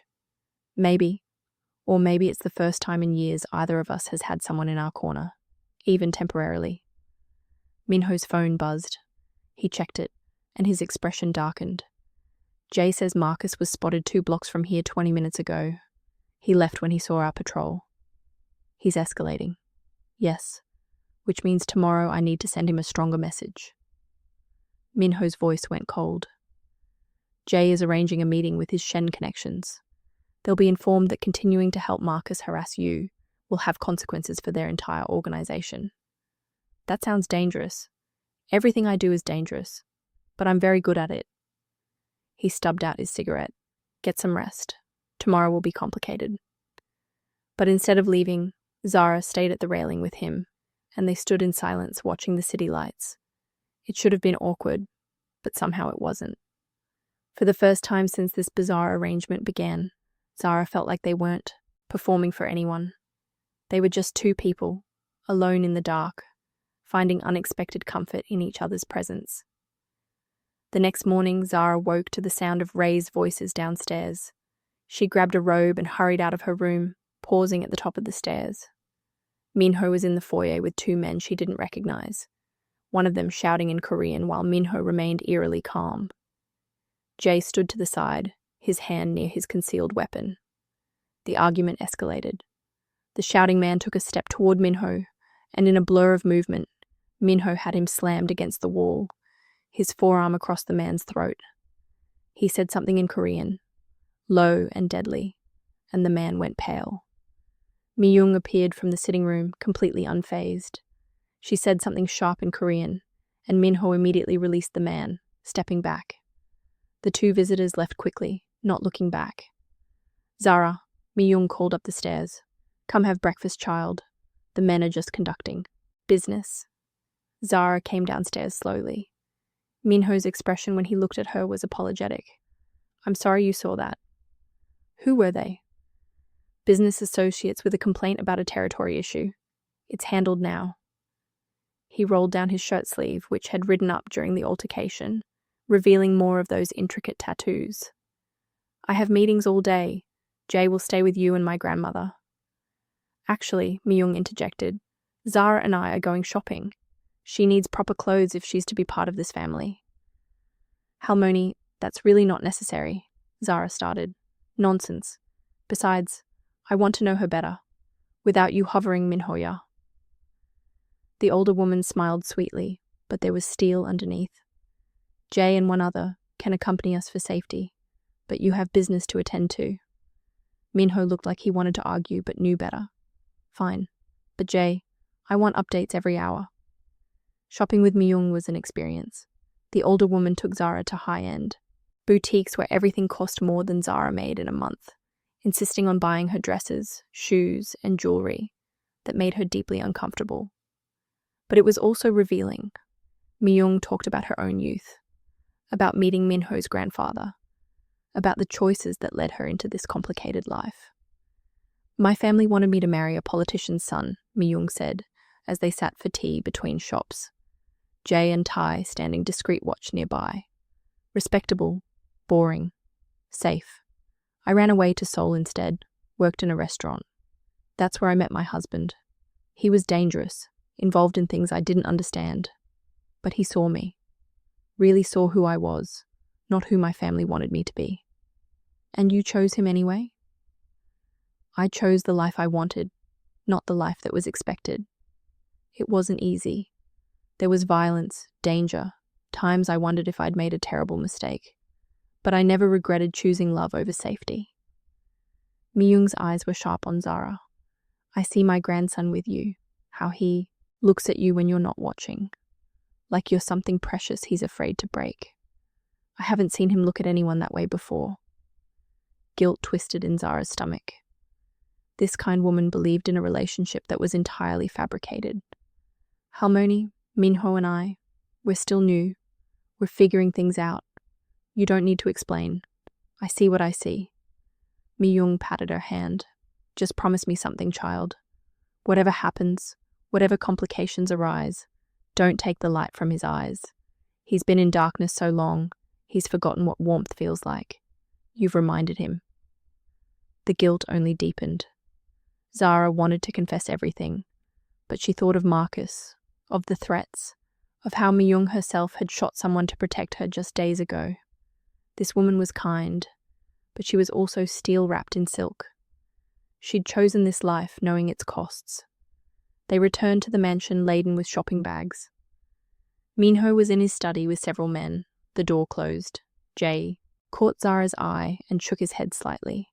Maybe. Or maybe it's the first time in years either of us has had someone in our corner, even temporarily. Minho's phone buzzed. He checked it, and his expression darkened. Jay says Marcus was spotted 2 blocks from here 20 minutes ago. He left when he saw our patrol. He's escalating. Yes, which means tomorrow I need to send him a stronger message. Minho's voice went cold. Jay is arranging a meeting with his Shen connections. They'll be informed that continuing to help Marcus harass you will have consequences for their entire organization. That sounds dangerous. Everything I do is dangerous, but I'm very good at it. He stubbed out his cigarette. Get some rest. Tomorrow will be complicated. But instead of leaving, Zara stayed at the railing with him, and they stood in silence watching the city lights. It should have been awkward, but somehow it wasn't. For the first time since this bizarre arrangement began, Zara felt like they weren't performing for anyone. They were just 2 people, alone in the dark, finding unexpected comfort in each other's presence. The next morning, Zara woke to the sound of raised voices downstairs. She grabbed a robe and hurried out of her room, pausing at the top of the stairs. Minho was in the foyer with 2 men she didn't recognize, one of them shouting in Korean while Minho remained eerily calm. Jay stood to the side, his hand near his concealed weapon. The argument escalated. The shouting man took a step toward Minho, and in a blur of movement, Minho had him slammed against the wall, his forearm across the man's throat. He said something in Korean, low and deadly, and the man went pale. Mi-young appeared from the sitting room, completely unfazed. She said something sharp in Korean, and Minho immediately released the man, stepping back. The 2 visitors left quickly, not looking back. Zara, Mi-young called up the stairs. Come have breakfast, child. The men are just conducting business. Zara came downstairs slowly. Minho's expression when he looked at her was apologetic. I'm sorry you saw that. Who were they? Business associates with a complaint about a territory issue. It's handled now. He rolled down his shirt sleeve, which had ridden up during the altercation, revealing more of those intricate tattoos. I have meetings all day. Jay will stay with you and my grandmother. Actually, Mi-young interjected, Zara and I are going shopping. She needs proper clothes if she's to be part of this family. Halmoni, that's really not necessary, Zara started. Nonsense. Besides, I want to know her better, without you hovering Minhoya. The older woman smiled sweetly, but there was steel underneath. Jay and one other can accompany us for safety, but you have business to attend to. Minho looked like he wanted to argue but knew better. Fine, but Jay, I want updates every hour. Shopping with Mi-young was an experience. The older woman took Zara to high-end boutiques where everything cost more than Zara made in a month, insisting on buying her dresses, shoes, and jewelry that made her deeply uncomfortable. But it was also revealing. Mi-young talked about her own youth, about meeting Minho's grandfather, about the choices that led her into this complicated life. My family wanted me to marry a politician's son, Mi-young said, as they sat for tea between shops. Jay and Tai standing discreet watch nearby. Respectable, boring, safe. I ran away to Seoul instead, worked in a restaurant. That's where I met my husband. He was dangerous, involved in things I didn't understand. But he saw me. Really saw who I was, not who my family wanted me to be. And you chose him anyway? I chose the life I wanted, not the life that was expected. It wasn't easy. There was violence, danger, times I wondered if I'd made a terrible mistake. But I never regretted choosing love over safety. Mi-young's eyes were sharp on Zara. I see my grandson with you, how he looks at you when you're not watching. Like you're something precious he's afraid to break. I haven't seen him look at anyone that way before. Guilt twisted in Zara's stomach. This kind woman believed in a relationship that was entirely fabricated. Halmoni, Minho and I, We're still new. We're figuring things out. You don't need to explain. I see what I see. Mi-young patted her hand. Just promise me something, child. Whatever happens, whatever complications arise, don't take the light from his eyes. He's been in darkness so long, he's forgotten what warmth feels like. You've reminded him. The guilt only deepened. Zara wanted to confess everything, but she thought of Marcus, of the threats, of how Mi-young herself had shot someone to protect her just days ago. This woman was kind, but she was also steel-wrapped in silk. She'd chosen this life knowing its costs. They returned to the mansion laden with shopping bags. Minho was in his study with several men, the door closed. Jay caught Zara's eye and shook his head slightly.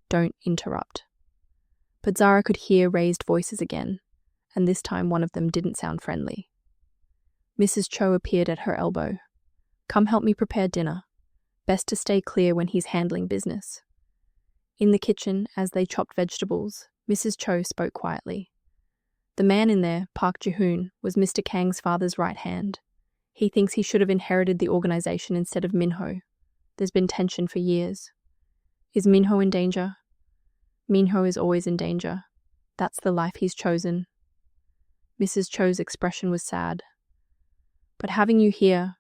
Don't interrupt. But Zara could hear raised voices again, and this time one of them didn't sound friendly. Mrs. Cho appeared at her elbow. Come help me prepare dinner. Best to stay clear when he's handling business. In the kitchen, as they chopped vegetables, Mrs. Cho spoke quietly. The man in there, Park Ji-hoon, was Mr. Kang's father's right hand. He thinks he should have inherited the organization instead of Minho. There's been tension for years. Is Minho in danger? Minho is always in danger. That's the life he's chosen. Mrs. Cho's expression was sad. But having you here,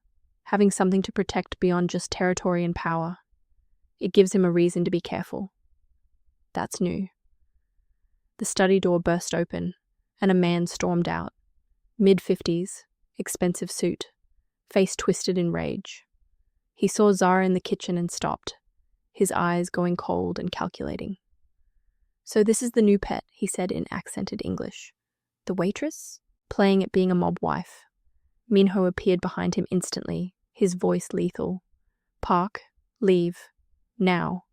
having something to protect beyond just territory and power, it gives him a reason to be careful. That's new. The study door burst open, and a man stormed out. Mid-50s, expensive suit, face twisted in rage. He saw Zara in the kitchen and stopped, his eyes going cold and calculating. So this is the new pet, he said in accented English. The waitress? Playing at being a mob wife. Minho appeared behind him instantly, his voice lethal. Park, leave. Now.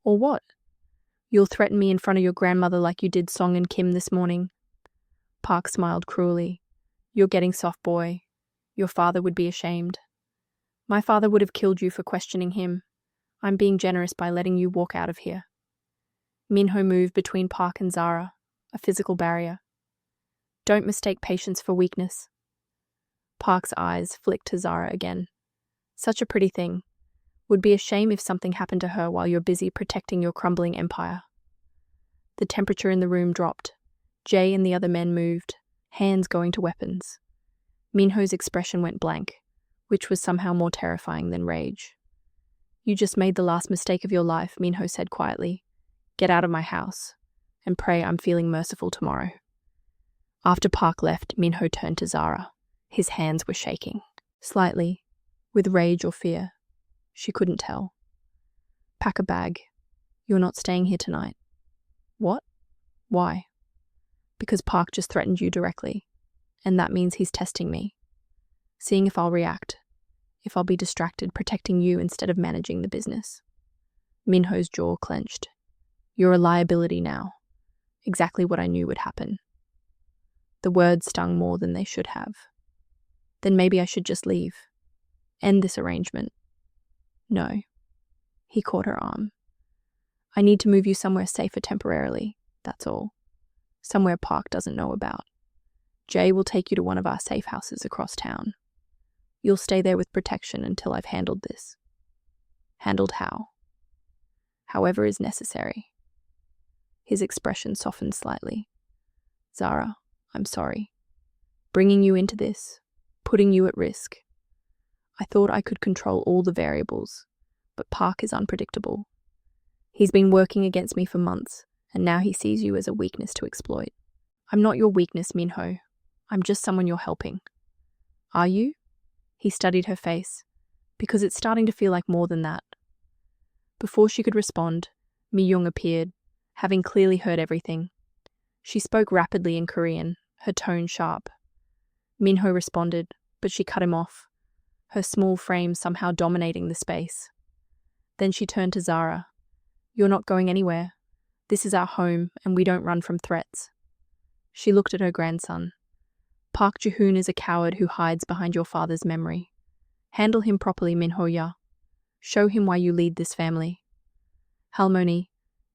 Or what? You'll threaten me in front of your grandmother like you did Song and Kim this morning. Park smiled cruelly. You're getting soft, boy. Your father would be ashamed. My father would have killed you for questioning him. I'm being generous by letting you walk out of here. Minho moved between Park and Zara, a physical barrier. Don't mistake patience for weakness. Park's eyes flicked to Zara again. Such a pretty thing. Would be a shame if something happened to her while you're busy protecting your crumbling empire. The temperature in the room dropped. Jay and the other men moved, hands going to weapons. Minho's expression went blank, which was somehow more terrifying than rage. You just made the last mistake of your life, Minho said quietly. Get out of my house, and pray I'm feeling merciful tomorrow. After Park left, Minho turned to Zara. His hands were shaking, slightly, with rage or fear. She couldn't tell. Pack a bag. You're not staying here tonight. What? Why? Because Park just threatened you directly, and that means he's testing me. Seeing if I'll react, if I'll be distracted protecting you instead of managing the business. Minho's jaw clenched. You're a liability now. Exactly what I knew would happen. The words stung more than they should have. Then maybe I should just leave. End this arrangement. No. He caught her arm. I need to move you somewhere safer temporarily, that's all. Somewhere Park doesn't know about. Jay will take you to one of our safe houses across town. You'll stay there with protection until I've handled this. Handled how? However is necessary. His expression softened slightly. Zara, I'm sorry. Bringing you into this, putting you at risk. I thought I could control all the variables, but Park is unpredictable. He's been working against me for months, and now he sees you as a weakness to exploit. I'm not your weakness, Minho. I'm just someone you're helping. Are you? He studied her face, because it's starting to feel like more than that. Before she could respond, Mi-young appeared, having clearly heard everything. She spoke rapidly in Korean, her tone sharp. Minho responded, but she cut him off, her small frame somehow dominating the space. Then she turned to Zara. You're not going anywhere. This is our home, and we don't run from threats. She looked at her grandson. Park Ji-hoon is a coward who hides behind your father's memory. Handle him properly, Minho-ya. Show him why you lead this family. Halmoni,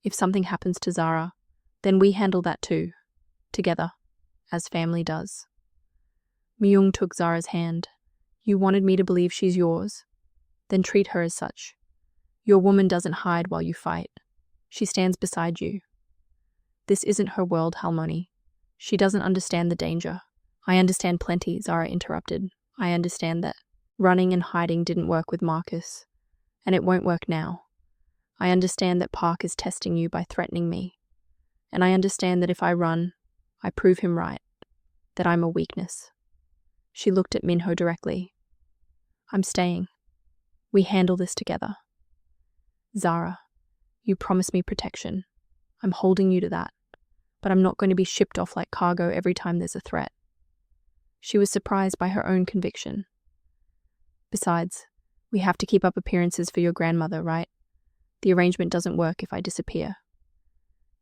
if something happens to Zara, then we handle that too. Together, as family does. Mi-young took Zara's hand, You wanted me to believe she's yours? Then treat her as such. Your woman doesn't hide while you fight. She stands beside you. This isn't her world, Halmoni. She doesn't understand the danger. I understand plenty, Zara interrupted. I understand that running and hiding didn't work with Marcus, and it won't work now. I understand that Park is testing you by threatening me, and I understand that if I run, I prove him right, that I'm a weakness. She looked at Minho directly. I'm staying. We handle this together. Zara, you promised me protection. I'm holding you to that, but I'm not going to be shipped off like cargo every time there's a threat. She was surprised by her own conviction. Besides, we have to keep up appearances for your grandmother, right? The arrangement doesn't work if I disappear.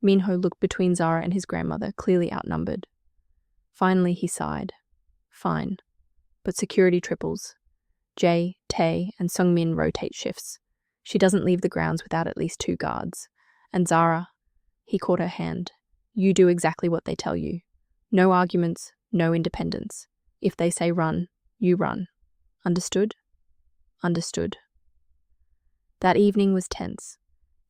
Minho looked between Zara and his grandmother, clearly outnumbered. Finally, he sighed. Fine, but security triples. Jae, Tae, and Sungmin rotate shifts. She doesn't leave the grounds without at least 2 guards. And Zara, he caught her hand. You do exactly what they tell you. No arguments, no independence. If they say run, you run. Understood? Understood. That evening was tense.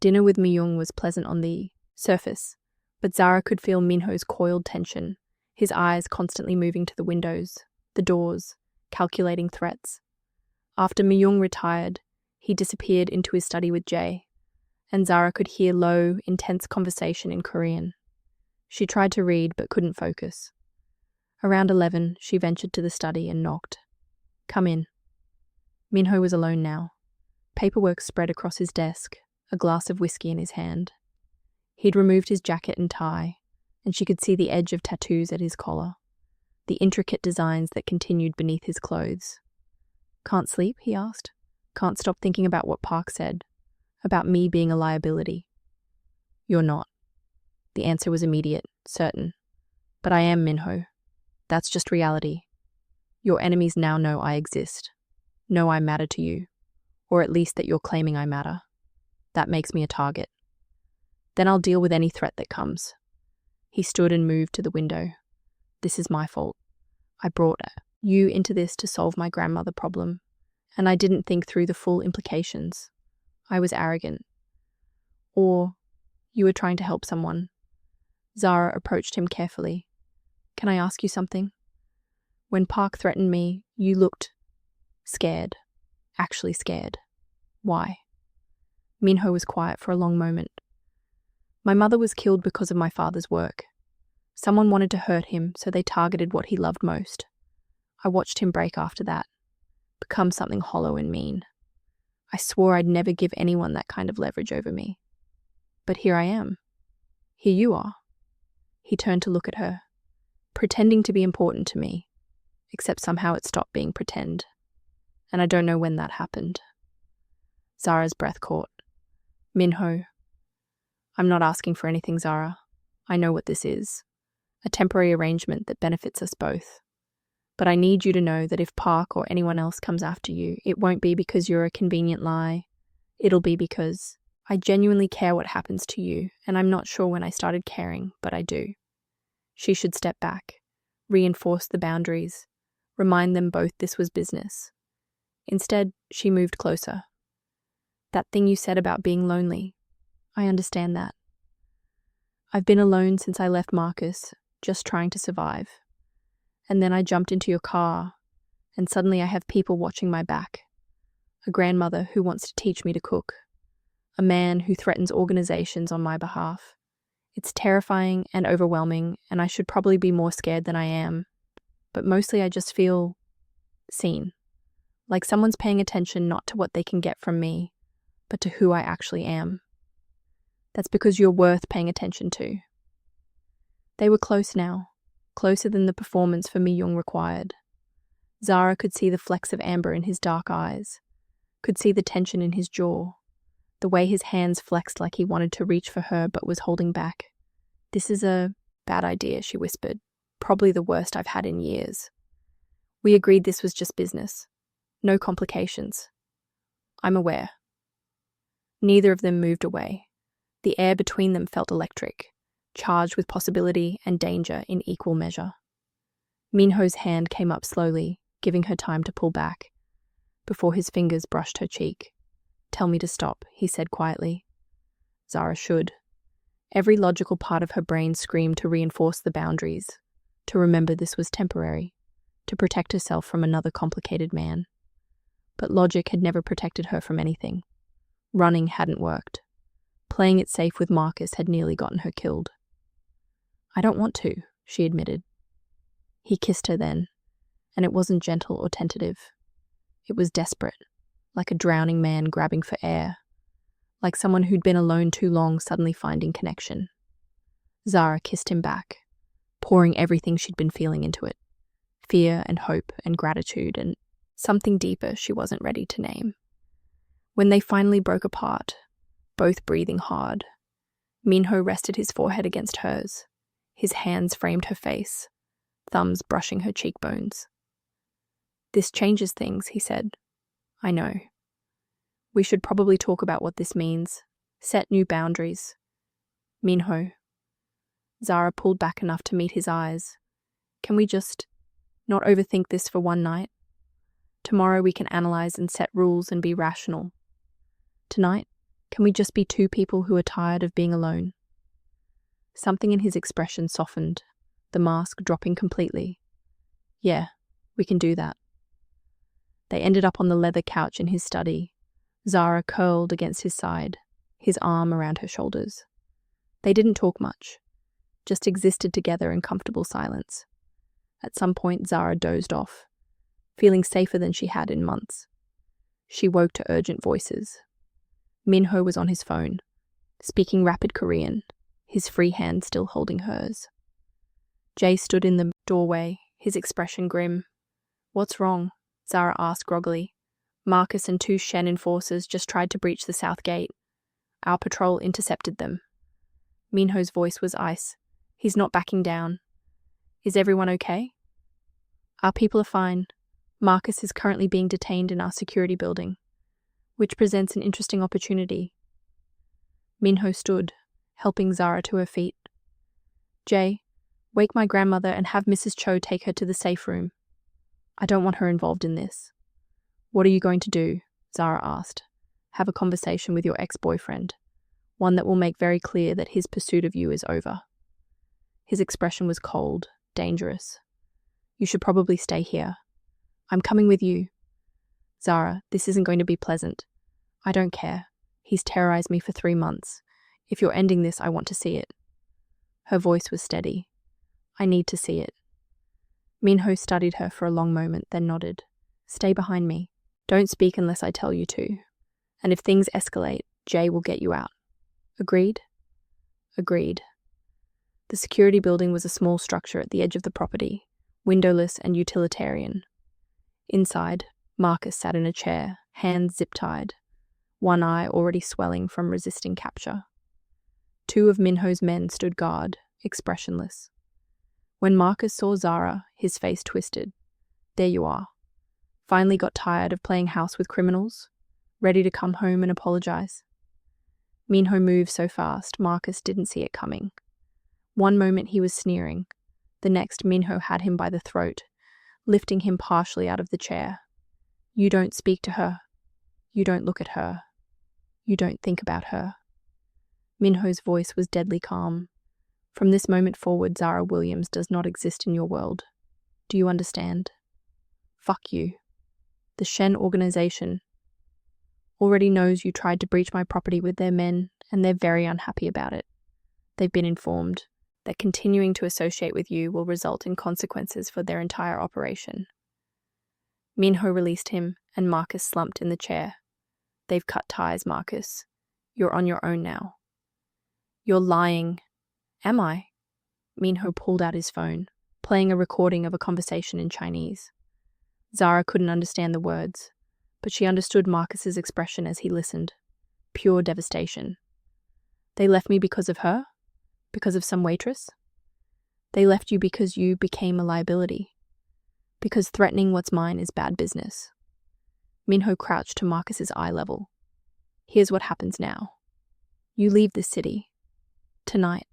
Dinner with Myung was pleasant on the surface, but Zara could feel Minho's coiled tension, his eyes constantly moving to the windows, the doors, calculating threats. After Myung retired, he disappeared into his study with Jae, and Zara could hear low, intense conversation in Korean. She tried to read but couldn't focus. Around 11, she ventured to the study and knocked. Come in. Minho was alone now. Paperwork spread across his desk, a glass of whiskey in his hand. He'd removed his jacket and tie, and she could see the edge of tattoos at his collar, the intricate designs that continued beneath his clothes. Can't sleep? He asked. Can't stop thinking about what Park said, about me being a liability. You're not. The answer was immediate, certain. But I am, Minho. That's just reality. Your enemies now know I exist, know I matter to you, or at least that you're claiming I matter. That makes me a target. Then I'll deal with any threat that comes. He stood and moved to the window. This is my fault. I brought you into this to solve my grandmother problem, and I didn't think through the full implications. I was arrogant. Or you were trying to help someone. Zara approached him carefully. Can I ask you something? When Park threatened me, you looked scared. Actually scared. Why? Minho was quiet for a long moment. My mother was killed because of my father's work. Someone wanted to hurt him, so they targeted what he loved most. I watched him break after that, become something hollow and mean. I swore I'd never give anyone that kind of leverage over me. But here I am. Here you are. He turned to look at her, pretending to be important to me, except somehow it stopped being pretend. And I don't know when that happened. Zara's breath caught. Minho. I'm not asking for anything, Zara. I know what this is. A temporary arrangement that benefits us both. But I need you to know that if Park or anyone else comes after you, it won't be because you're a convenient lie. It'll be because I genuinely care what happens to you, and I'm not sure when I started caring, but I do. She should step back, reinforce the boundaries, remind them both this was business. Instead, she moved closer. That thing you said about being lonely, I understand that. I've been alone since I left Marcus, just trying to survive. And then I jumped into your car, and suddenly I have people watching my back. A grandmother who wants to teach me to cook. A man who threatens organizations on my behalf. It's terrifying and overwhelming, and I should probably be more scared than I am. But mostly I just feel seen. Like someone's paying attention not to what they can get from me, but to who I actually am. That's because you're worth paying attention to. They were close now, closer than the performance for Myung required. Zara could see the flecks of amber in his dark eyes, could see the tension in his jaw, the way his hands flexed like he wanted to reach for her but was holding back. This is a bad idea, she whispered. Probably the worst I've had in years. We agreed this was just business. No complications. I'm aware. Neither of them moved away. The air between them felt electric, charged with possibility and danger in equal measure. Minho's hand came up slowly, giving her time to pull back, before his fingers brushed her cheek. "Tell me to stop," he said quietly. Zara should. Every logical part of her brain screamed to reinforce the boundaries, to remember this was temporary, to protect herself from another complicated man. But logic had never protected her from anything. Running hadn't worked. Playing it safe with Marcus had nearly gotten her killed. "I don't want to," she admitted. He kissed her then, and it wasn't gentle or tentative. It was desperate, like a drowning man grabbing for air, like someone who'd been alone too long suddenly finding connection. Zara kissed him back, pouring everything she'd been feeling into it. Fear and hope and gratitude and something deeper she wasn't ready to name. When they finally broke apart, both breathing hard, Minho rested his forehead against hers. His hands framed her face, thumbs brushing her cheekbones. "This changes things," he said. "I know. We should probably talk about what this means. Set new boundaries." "Minho." Zara pulled back enough to meet his eyes. "Can we just not overthink this for one night? Tomorrow we can analyze and set rules and be rational. Tonight, can we just be two people who are tired of being alone?" Something in his expression softened, the mask dropping completely. "Yeah, we can do that." They ended up on the leather couch in his study, Zara curled against his side, his arm around her shoulders. They didn't talk much, just existed together in comfortable silence. At some point, Zara dozed off, feeling safer than she had in months. She woke to urgent voices. Minho was on his phone, speaking rapid Korean, his free hand still holding hers. Jay stood in the doorway, his expression grim. "What's wrong?" Zara asked groggily. "Marcus and 2 Shen enforcers just tried to breach the south gate. Our patrol intercepted them." Minho's voice was ice. "He's not backing down. Is everyone okay?" "Our people are fine. Marcus is currently being detained in our security building, which presents an interesting opportunity." Minho stood, helping Zara to her feet. "Jay, wake my grandmother and have Mrs. Cho take her to the safe room. I don't want her involved in this." "What are you going to do?" Zara asked. "Have a conversation with your ex-boyfriend, one that will make very clear that his pursuit of you is over." His expression was cold, dangerous. "You should probably stay here." "I'm coming with you." "Zara, this isn't going to be pleasant." "I don't care. He's terrorized me for 3 months. If you're ending this, I want to see it." Her voice was steady. "I need to see it." Minho studied her for a long moment, then nodded. "Stay behind me. Don't speak unless I tell you to. And if things escalate, Jay will get you out. Agreed?" "Agreed." The security building was a small structure at the edge of the property, windowless and utilitarian. Inside, Marcus sat in a chair, hands zip-tied, one eye already swelling from resisting capture. 2 of Minho's men stood guard, expressionless. When Marcus saw Zara, his face twisted. "There you are. Finally got tired of playing house with criminals? Ready to come home and apologize?" Minho moved so fast, Marcus didn't see it coming. One moment he was sneering. The next, Minho had him by the throat, lifting him partially out of the chair. "You don't speak to her. You don't look at her. You don't think about her." Minho's voice was deadly calm. "From this moment forward, Zara Williams does not exist in your world. Do you understand? Fuck you. The Shen organization already knows you tried to breach my property with their men, and they're very unhappy about it. They've been informed that continuing to associate with you will result in consequences for their entire operation." Minho released him, and Marcus slumped in the chair. "They've cut ties, Marcus. You're on your own now." "You're lying." "Am I?" Minho pulled out his phone, playing a recording of a conversation in Chinese. Zara couldn't understand the words, but she understood Marcus's expression as he listened. Pure devastation. "They left me because of her? Because of some waitress? They left you because you became a liability. Because threatening what's mine is bad business." Minho crouched to Marcus's eye level. "Here's what happens now. You leave this city. Tonight.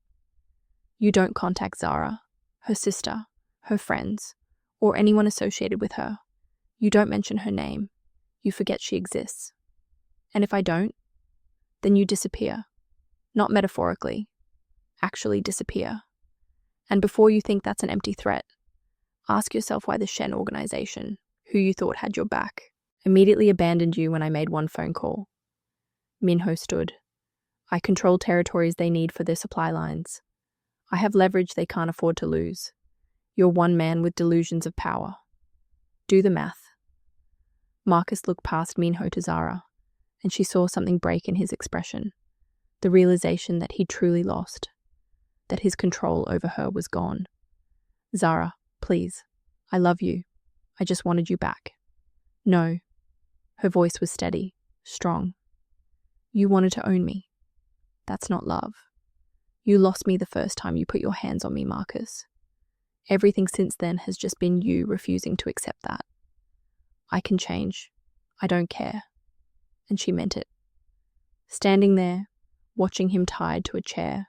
You don't contact Zara, her sister, her friends, or anyone associated with her. You don't mention her name. You forget she exists. And if I don't, then you disappear. Not metaphorically. Actually disappear. And before you think that's an empty threat, ask yourself why the Shen organization, who you thought had your back, immediately abandoned you when I made one phone call. Minho stood. I control territories they need for their supply lines. I have leverage they can't afford to lose. You're one man with delusions of power. Do the math. Marcus looked past Minho to Zara, and she saw something break in his expression. The realization that he truly lost. That his control over her was gone. Zara, please. I love you. I just wanted you back. No. Her voice was steady, strong. You wanted to own me. That's not love. You lost me the first time you put your hands on me, Marcus. Everything since then has just been you refusing to accept that. I can change. I don't care. And she meant it. Standing there, watching him tied to a chair,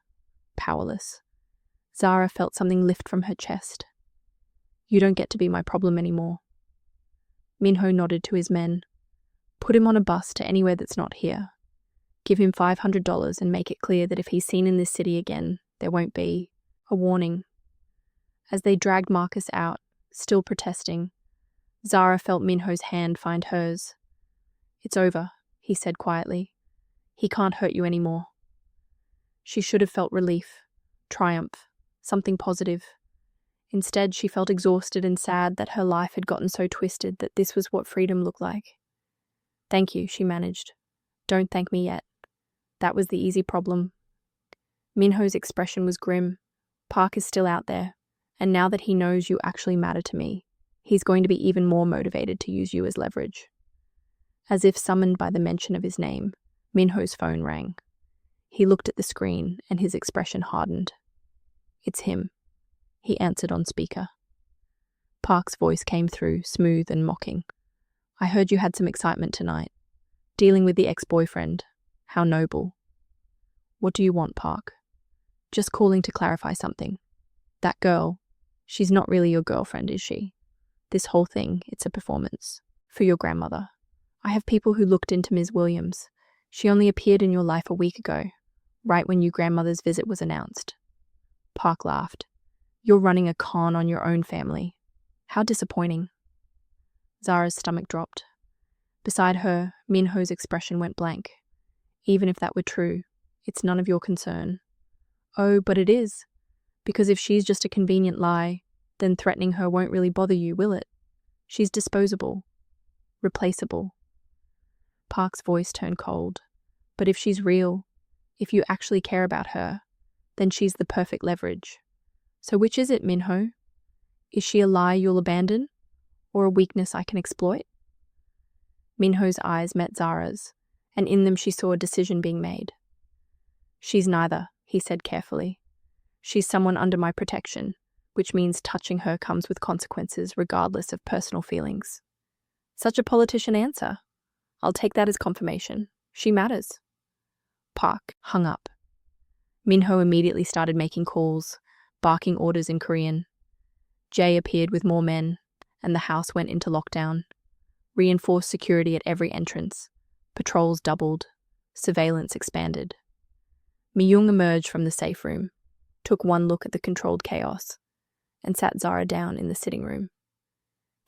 powerless, Zara felt something lift from her chest. You don't get to be my problem anymore. Minho nodded to his men. Put him on a bus to anywhere that's not here. Give him $500 and make it clear that if he's seen in this city again, there won't be a warning. As they dragged Marcus out, still protesting, Zara felt Minho's hand find hers. It's over, he said quietly. He can't hurt you anymore. She should have felt relief, triumph, something positive. Instead, she felt exhausted and sad that her life had gotten so twisted that this was what freedom looked like. Thank you, she managed. Don't thank me yet. That was the easy problem. Minho's expression was grim. Park is still out there, and now that he knows you actually matter to me, he's going to be even more motivated to use you as leverage. As if summoned by the mention of his name, Minho's phone rang. He looked at the screen and his expression hardened. It's him. He answered on speaker. Park's voice came through, smooth and mocking. I heard you had some excitement tonight. Dealing with the ex-boyfriend. How noble. What do you want, Park? Just calling to clarify something. That girl, she's not really your girlfriend, is she? This whole thing, it's a performance. For your grandmother. I have people who looked into Ms. Williams. She only appeared in your life a week ago, right when your grandmother's visit was announced. Park laughed. You're running a con on your own family. How disappointing. Zara's stomach dropped. Beside her, Minho's expression went blank. Even if that were true, it's none of your concern. Oh, but it is. Because if she's just a convenient lie, then threatening her won't really bother you, will it? She's disposable. Replaceable. Park's voice turned cold. But if she's real, if you actually care about her, then she's the perfect leverage. So which is it, Minho? Is she a lie you'll abandon? Or a weakness I can exploit? Minho's eyes met Zara's, and in them she saw a decision being made. She's neither, he said carefully. She's someone under my protection, which means touching her comes with consequences regardless of personal feelings. Such a politician answer. I'll take that as confirmation. She matters. Park hung up. Minho immediately started making calls, barking orders in Korean. Jay appeared with more men, and the house went into lockdown. Reinforced security at every entrance. Patrols doubled. Surveillance expanded. Mi-young emerged from the safe room, took one look at the controlled chaos, and sat Zara down in the sitting room.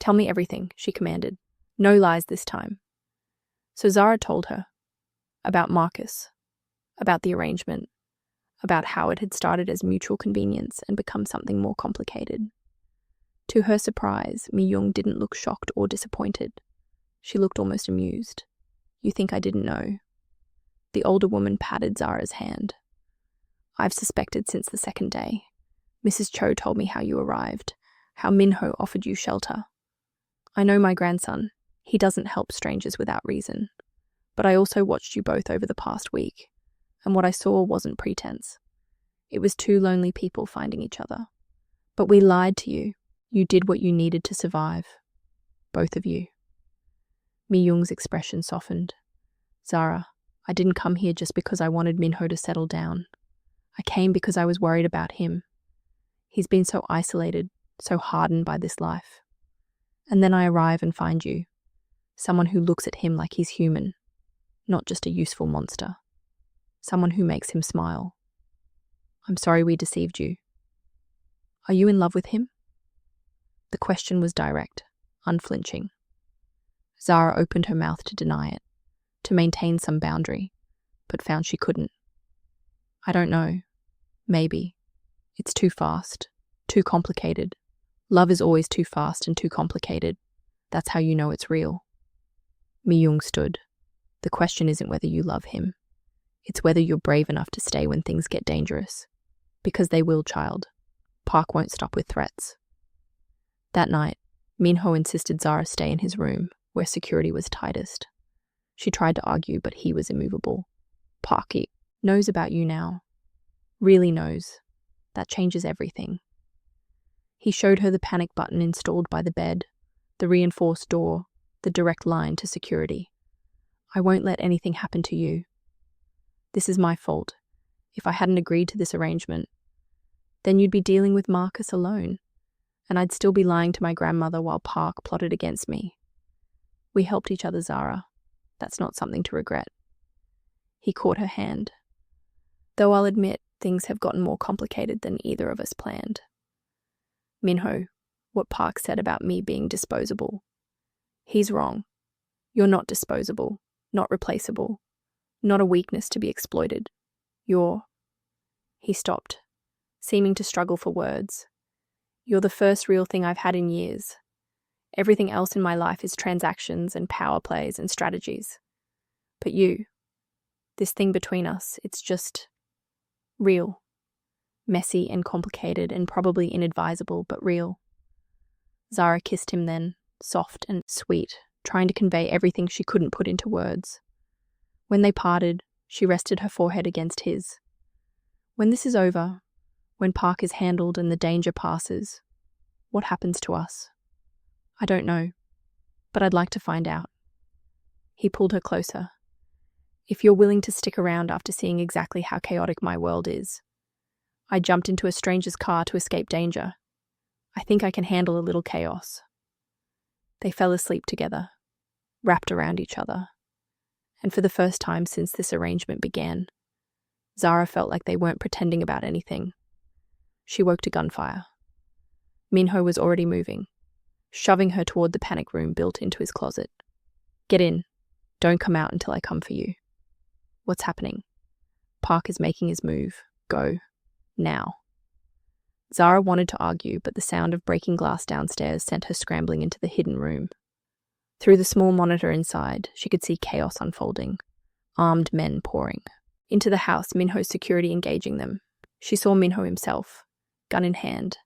Tell me everything, she commanded. No lies this time. So Zara told her. About Marcus. About the arrangement. About how it had started as mutual convenience and become something more complicated. To her surprise, Mi-young didn't look shocked or disappointed. She looked almost amused. You think I didn't know? The older woman patted Zara's hand. I've suspected since the second day. Mrs. Cho told me how you arrived, how Minho offered you shelter. I know my grandson. He doesn't help strangers without reason. But I also watched you both over the past week, and what I saw wasn't pretense. It was two lonely people finding each other. But we lied to you. You did what you needed to survive. Both of you. Mi-young's expression softened. Zara, I didn't come here just because I wanted Minho to settle down. I came because I was worried about him. He's been so isolated, so hardened by this life. And then I arrive and find you. Someone who looks at him like he's human, not just a useful monster. Someone who makes him smile. I'm sorry we deceived you. Are you in love with him? The question was direct, unflinching. Zara opened her mouth to deny it, to maintain some boundary, but found she couldn't. I don't know. Maybe. It's too fast, too complicated. Love is always too fast and too complicated. That's how you know it's real. Mi-young stood. The question isn't whether you love him. It's whether you're brave enough to stay when things get dangerous. Because they will, child. Park won't stop with threats. That night, Minho insisted Zara stay in his room, where security was tightest. She tried to argue, but he was immovable. Park knows about you now. Really knows. That changes everything. He showed her the panic button installed by the bed, the reinforced door, the direct line to security. I won't let anything happen to you. This is my fault. If I hadn't agreed to this arrangement, then you'd be dealing with Marcus alone, and I'd still be lying to my grandmother while Park plotted against me. We helped each other, Zara. That's not something to regret. He caught her hand. Though I'll admit, things have gotten more complicated than either of us planned. Minho, what Park said about me being disposable. He's wrong. You're not disposable, not replaceable, not a weakness to be exploited. He stopped, seeming to struggle for words. You're the first real thing I've had in years. Everything else in my life is transactions and power plays and strategies. But you, this thing between us, it's just real. Messy and complicated and probably inadvisable, but real. Zara kissed him then, soft and sweet, trying to convey everything she couldn't put into words. When they parted, she rested her forehead against his. When this is over, when Park is handled and the danger passes, what happens to us? I don't know, but I'd like to find out. He pulled her closer. If you're willing to stick around after seeing exactly how chaotic my world is. I jumped into a stranger's car to escape danger. I think I can handle a little chaos. They fell asleep together, wrapped around each other. And for the first time since this arrangement began, Zara felt like they weren't pretending about anything. She woke to gunfire. Minho was already moving, shoving her toward the panic room built into his closet. Get in. Don't come out until I come for you. What's happening? Park is making his move. Go. Now. Zara wanted to argue, but the sound of breaking glass downstairs sent her scrambling into the hidden room. Through the small monitor inside, she could see chaos unfolding, armed men pouring. Into the house, Minho's security engaging them. She saw Minho himself, gun in hand,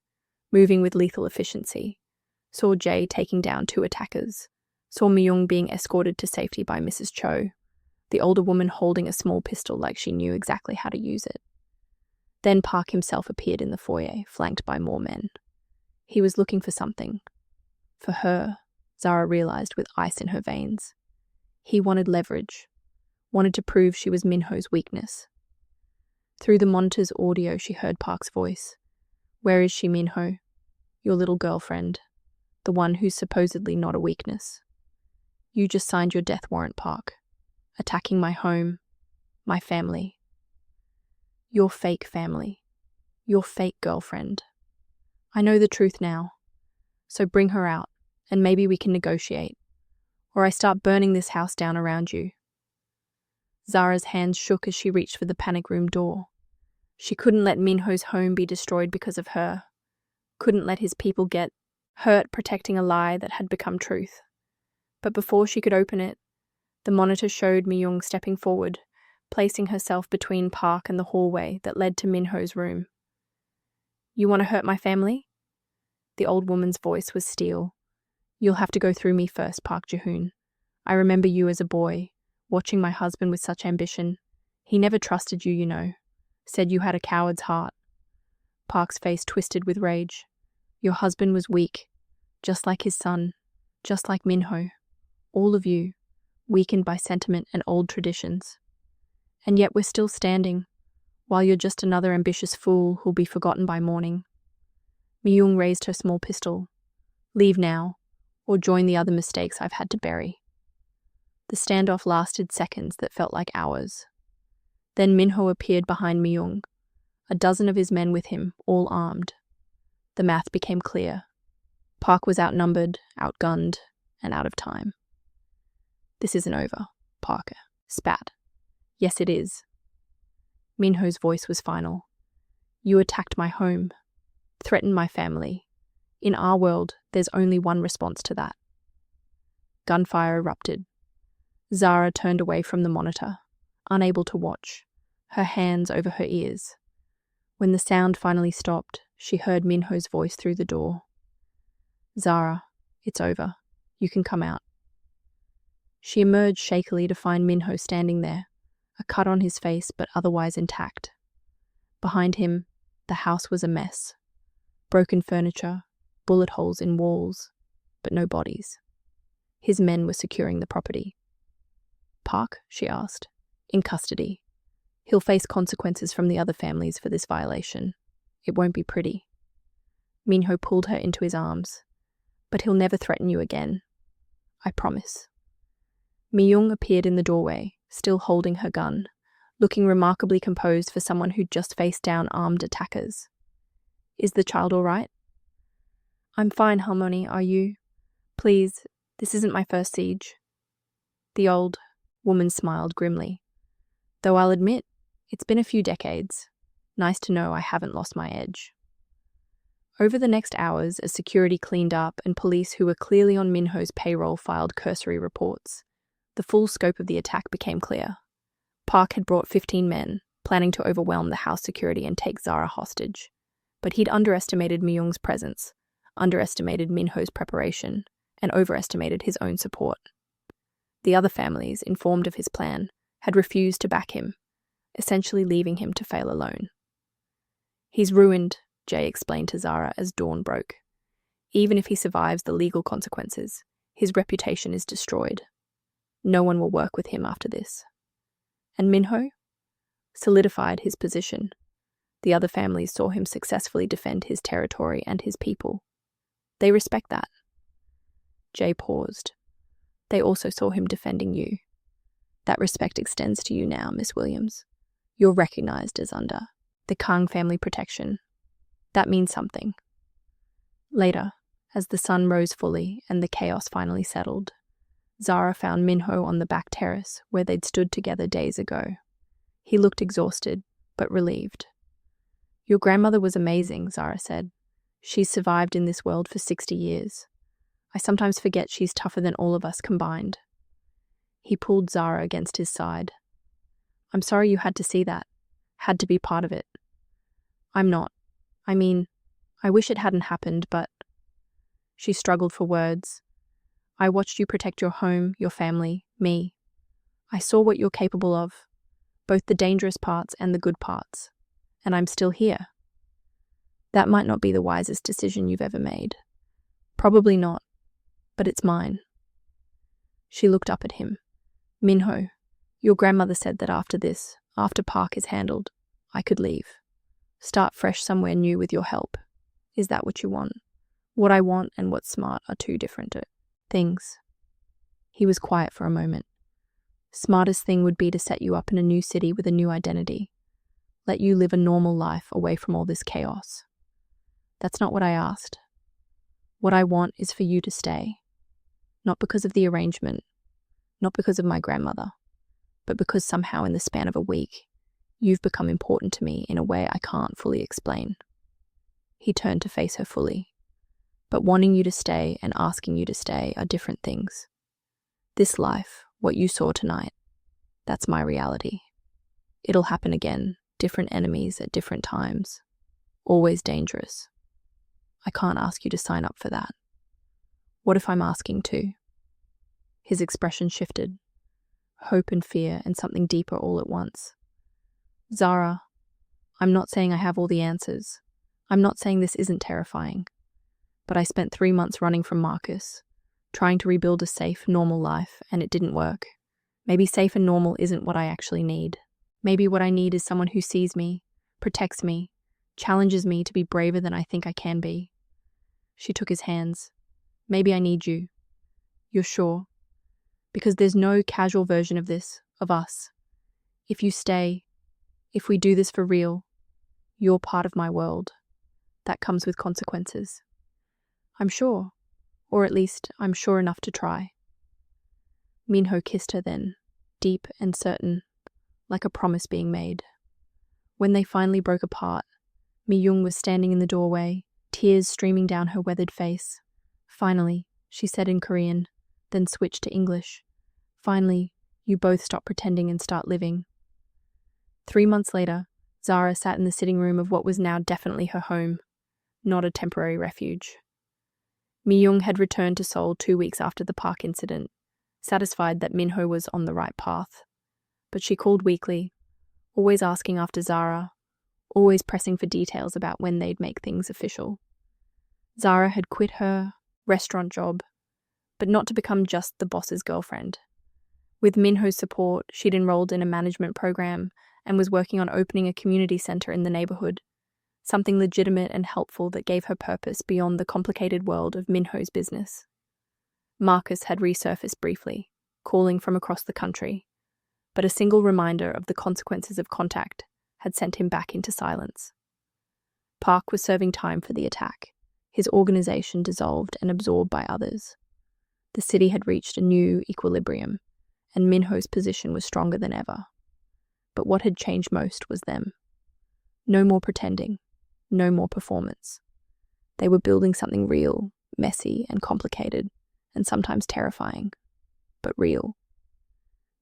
moving with lethal efficiency. Saw Jay taking down 2 attackers. Saw Mi-young being escorted to safety by Mrs. Cho, the older woman holding a small pistol like she knew exactly how to use it. Then Park himself appeared in the foyer, flanked by more men. He was looking for something. For her, Zara realized with ice in her veins. He wanted leverage, wanted to prove she was Minho's weakness. Through the monitor's audio, she heard Park's voice. Where is she, Minho? Your little girlfriend. The one who's supposedly not a weakness. You just signed your death warrant, Park. Attacking my home, my family. Your fake family. Your fake girlfriend. I know the truth now. So bring her out, and maybe we can negotiate. Or I start burning this house down around you. Zara's hands shook as she reached for the panic room door. She couldn't let Minho's home be destroyed because of her. Couldn't let his people get hurt protecting a lie that had become truth. But before she could open it, the monitor showed Mi-young stepping forward, placing herself between Park and the hallway that led to Minho's room. You want to hurt my family? The old woman's voice was steel. You'll have to go through me first, Park Ji-hoon. I remember you as a boy, watching my husband with such ambition. He never trusted you, you know. Said you had a coward's heart. Park's face twisted with rage. Your husband was weak, just like his son, just like Minho. All of you, weakened by sentiment and old traditions. And yet we're still standing, while you're just another ambitious fool who'll be forgotten by morning. Mi-young raised her small pistol. Leave now, or join the other mistakes I've had to bury. The standoff lasted seconds that felt like hours. Then Minho appeared behind Myung, a dozen of his men with him, all armed. The math became clear. Park was outnumbered, outgunned, and out of time. "This isn't over," Parker spat. "Yes, it is." Minho's voice was final. "You attacked my home, threatened my family. In our world, there's only one response to that." Gunfire erupted. Zara turned away from the monitor, unable to watch, her hands over her ears. When the sound finally stopped, she heard Minho's voice through the door. "Zara, it's over. You can come out." She emerged shakily to find Minho standing there, a cut on his face but otherwise intact. Behind him, the house was a mess. Broken furniture, bullet holes in walls, but no bodies. His men were securing the property. "Park?" she asked. "In custody. He'll face consequences from the other families for this violation. It won't be pretty." Minho pulled her into his arms. "But he'll never threaten you again. I promise." Myung appeared in the doorway, still holding her gun, looking remarkably composed for someone who'd just faced down armed attackers. "Is the child all right?" "I'm fine, Harmony. Are you? Please, this isn't my first siege." The old woman smiled grimly. "Though I'll admit, it's been a few decades. Nice to know I haven't lost my edge." Over the next hours, as security cleaned up and police who were clearly on Minho's payroll filed cursory reports, the full scope of the attack became clear. Park had brought 15 men, planning to overwhelm the house security and take Zara hostage. But he'd underestimated Myung's presence, underestimated Minho's preparation, and overestimated his own support. The other families, informed of his plan, had refused to back him, essentially leaving him to fail alone. "He's ruined," Jay explained to Zara as dawn broke. "Even if he survives the legal consequences, his reputation is destroyed. No one will work with him after this." And Minho solidified his position. The other families saw him successfully defend his territory and his people. They respect that. Jay paused. "They also saw him defending you. That respect extends to you now, Miss Williams. You're recognized as under the Kang family protection. That means something." Later, as the sun rose fully and the chaos finally settled, Zara found Minho on the back terrace where they'd stood together days ago. He looked exhausted, but relieved. "Your grandmother was amazing," Zara said. "She's survived in this world for 60 years. I sometimes forget she's tougher than all of us combined." He pulled Zara against his side. "I'm sorry you had to see that, had to be part of it." "I'm not. I mean, I wish it hadn't happened, but..." She struggled for words. "I watched you protect your home, your family, me. I saw what you're capable of, both the dangerous parts and the good parts, and I'm still here. That might not be the wisest decision you've ever made. Probably not, but it's mine." She looked up at him. "Minho, your grandmother said that after this, after Park is handled, I could leave. Start fresh somewhere new with your help. Is that what you want? What I want and what's smart are two different things." He was quiet for a moment. "Smartest thing would be to set you up in a new city with a new identity. Let you live a normal life away from all this chaos. That's not what I asked. What I want is for you to stay. Not because of the arrangement, not because of my grandmother, but because somehow in the span of a week, you've become important to me in a way I can't fully explain." He turned to face her fully. "But wanting you to stay and asking you to stay are different things. This life, what you saw tonight, that's my reality. It'll happen again, different enemies at different times. Always dangerous. I can't ask you to sign up for that. What if I'm asking too?" His expression shifted. Hope and fear and something deeper all at once. "Zara, I'm not saying I have all the answers. I'm not saying this isn't terrifying. But I spent 3 months running from Marcus, trying to rebuild a safe, normal life, and it didn't work. Maybe safe and normal isn't what I actually need. Maybe what I need is someone who sees me, protects me, challenges me to be braver than I think I can be." She took his hands. Maybe I need you. You're sure? Because there's no casual version of this, of us. If you stay, if we do this for real, you're part of my world. That comes with consequences. I'm sure. Or at least, I'm sure enough to try. Minho kissed her then, deep and certain, like a promise being made. When they finally broke apart, Mi-young was standing in the doorway, tears streaming down her weathered face. Finally, she said in Korean, then switched to English. Finally, you both stop pretending and start living. 3 months later, Zara sat in the sitting room of what was now definitely her home, not a temporary refuge. Mi-young had returned to Seoul 2 weeks after the park incident, satisfied that Minho was on the right path. But she called weekly, always asking after Zara, always pressing for details about when they'd make things official. Zara had quit her restaurant job, but not to become just the boss's girlfriend. With Minho's support, she'd enrolled in a management program and was working on opening a community center in the neighborhood, something legitimate and helpful that gave her purpose beyond the complicated world of Minho's business. Marcus had resurfaced briefly, calling from across the country, but a single reminder of the consequences of contact had sent him back into silence. Park was serving time for the attack, his organization dissolved and absorbed by others. The city had reached a new equilibrium, and Minho's position was stronger than ever. But what had changed most was them. No more pretending, no more performance. They were building something real, messy and complicated, and sometimes terrifying, but real.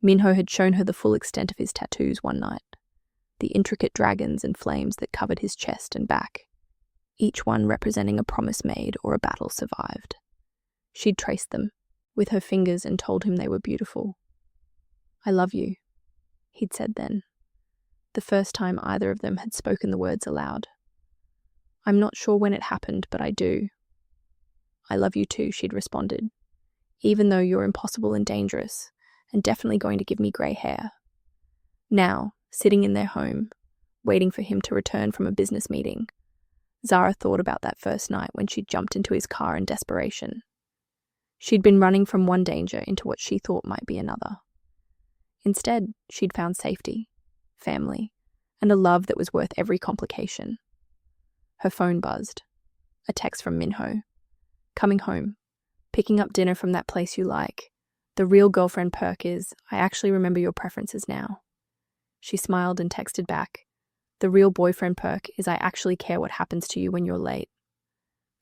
Minho had shown her the full extent of his tattoos one night, the intricate dragons and flames that covered his chest and back, each one representing a promise made or a battle survived. She'd traced them with her fingers and told him they were beautiful. I love you, he'd said then, the first time either of them had spoken the words aloud. I'm not sure when it happened, but I do. I love you too, she'd responded, even though you're impossible and dangerous, and definitely going to give me grey hair. Now, sitting in their home, waiting for him to return from a business meeting, Zara thought about that first night when she'd jumped into his car in desperation. She'd been running from one danger into what she thought might be another. Instead, she'd found safety, family, and a love that was worth every complication. Her phone buzzed. A text from Minho. Coming home. Picking up dinner from that place you like. The real girlfriend perk is, I actually remember your preferences now. She smiled and texted back. The real boyfriend perk is I actually care what happens to you when you're late.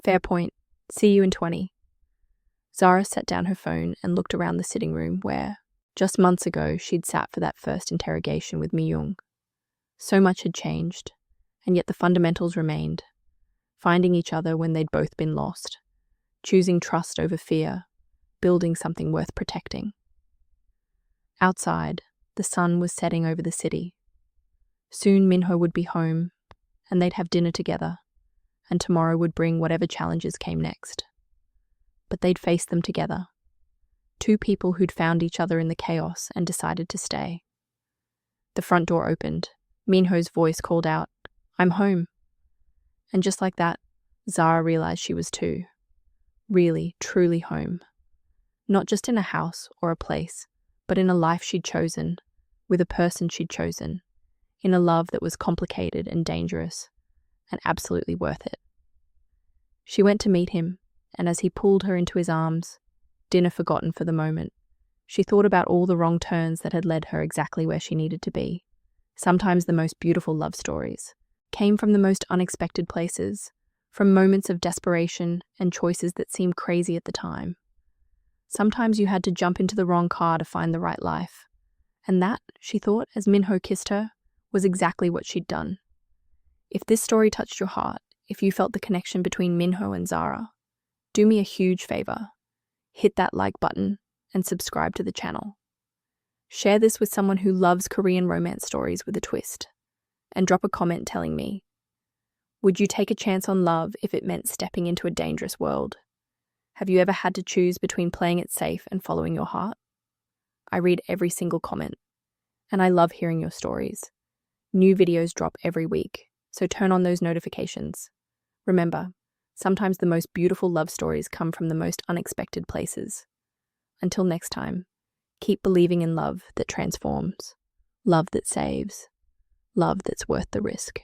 Fair point. See you in 20. Zara set down her phone and looked around the sitting room where, just months ago, she'd sat for that first interrogation with Mi-young. So much had changed, and yet the fundamentals remained. Finding each other when they'd both been lost. Choosing trust over fear. Building something worth protecting. Outside, the sun was setting over the city. Soon Minho would be home, and they'd have dinner together, and tomorrow would bring whatever challenges came next. But they'd face them together. Two people who'd found each other in the chaos and decided to stay. The front door opened. Minho's voice called out, I'm home. And just like that, Zara realized she was too. Really, truly home. Not just in a house or a place, but in a life she'd chosen, with a person she'd chosen, in a love that was complicated and dangerous, and absolutely worth it. She went to meet him, and as he pulled her into his arms, dinner forgotten for the moment, she thought about all the wrong turns that had led her exactly where she needed to be. Sometimes the most beautiful love stories came from the most unexpected places, from moments of desperation and choices that seemed crazy at the time. Sometimes you had to jump into the wrong car to find the right life. And that, she thought, as Minho kissed her, was exactly what she'd done. If this story touched your heart, if you felt the connection between Minho and Zara, do me a huge favor. Hit that like button and subscribe to the channel. Share this with someone who loves Korean romance stories with a twist. And drop a comment telling me, would you take a chance on love if it meant stepping into a dangerous world? Have you ever had to choose between playing it safe and following your heart? I read every single comment, and I love hearing your stories. New videos drop every week, so turn on those notifications. Remember, Sometimes the most beautiful love stories come from the most unexpected places. Until next time, keep believing in love that transforms, love that saves, love that's worth the risk.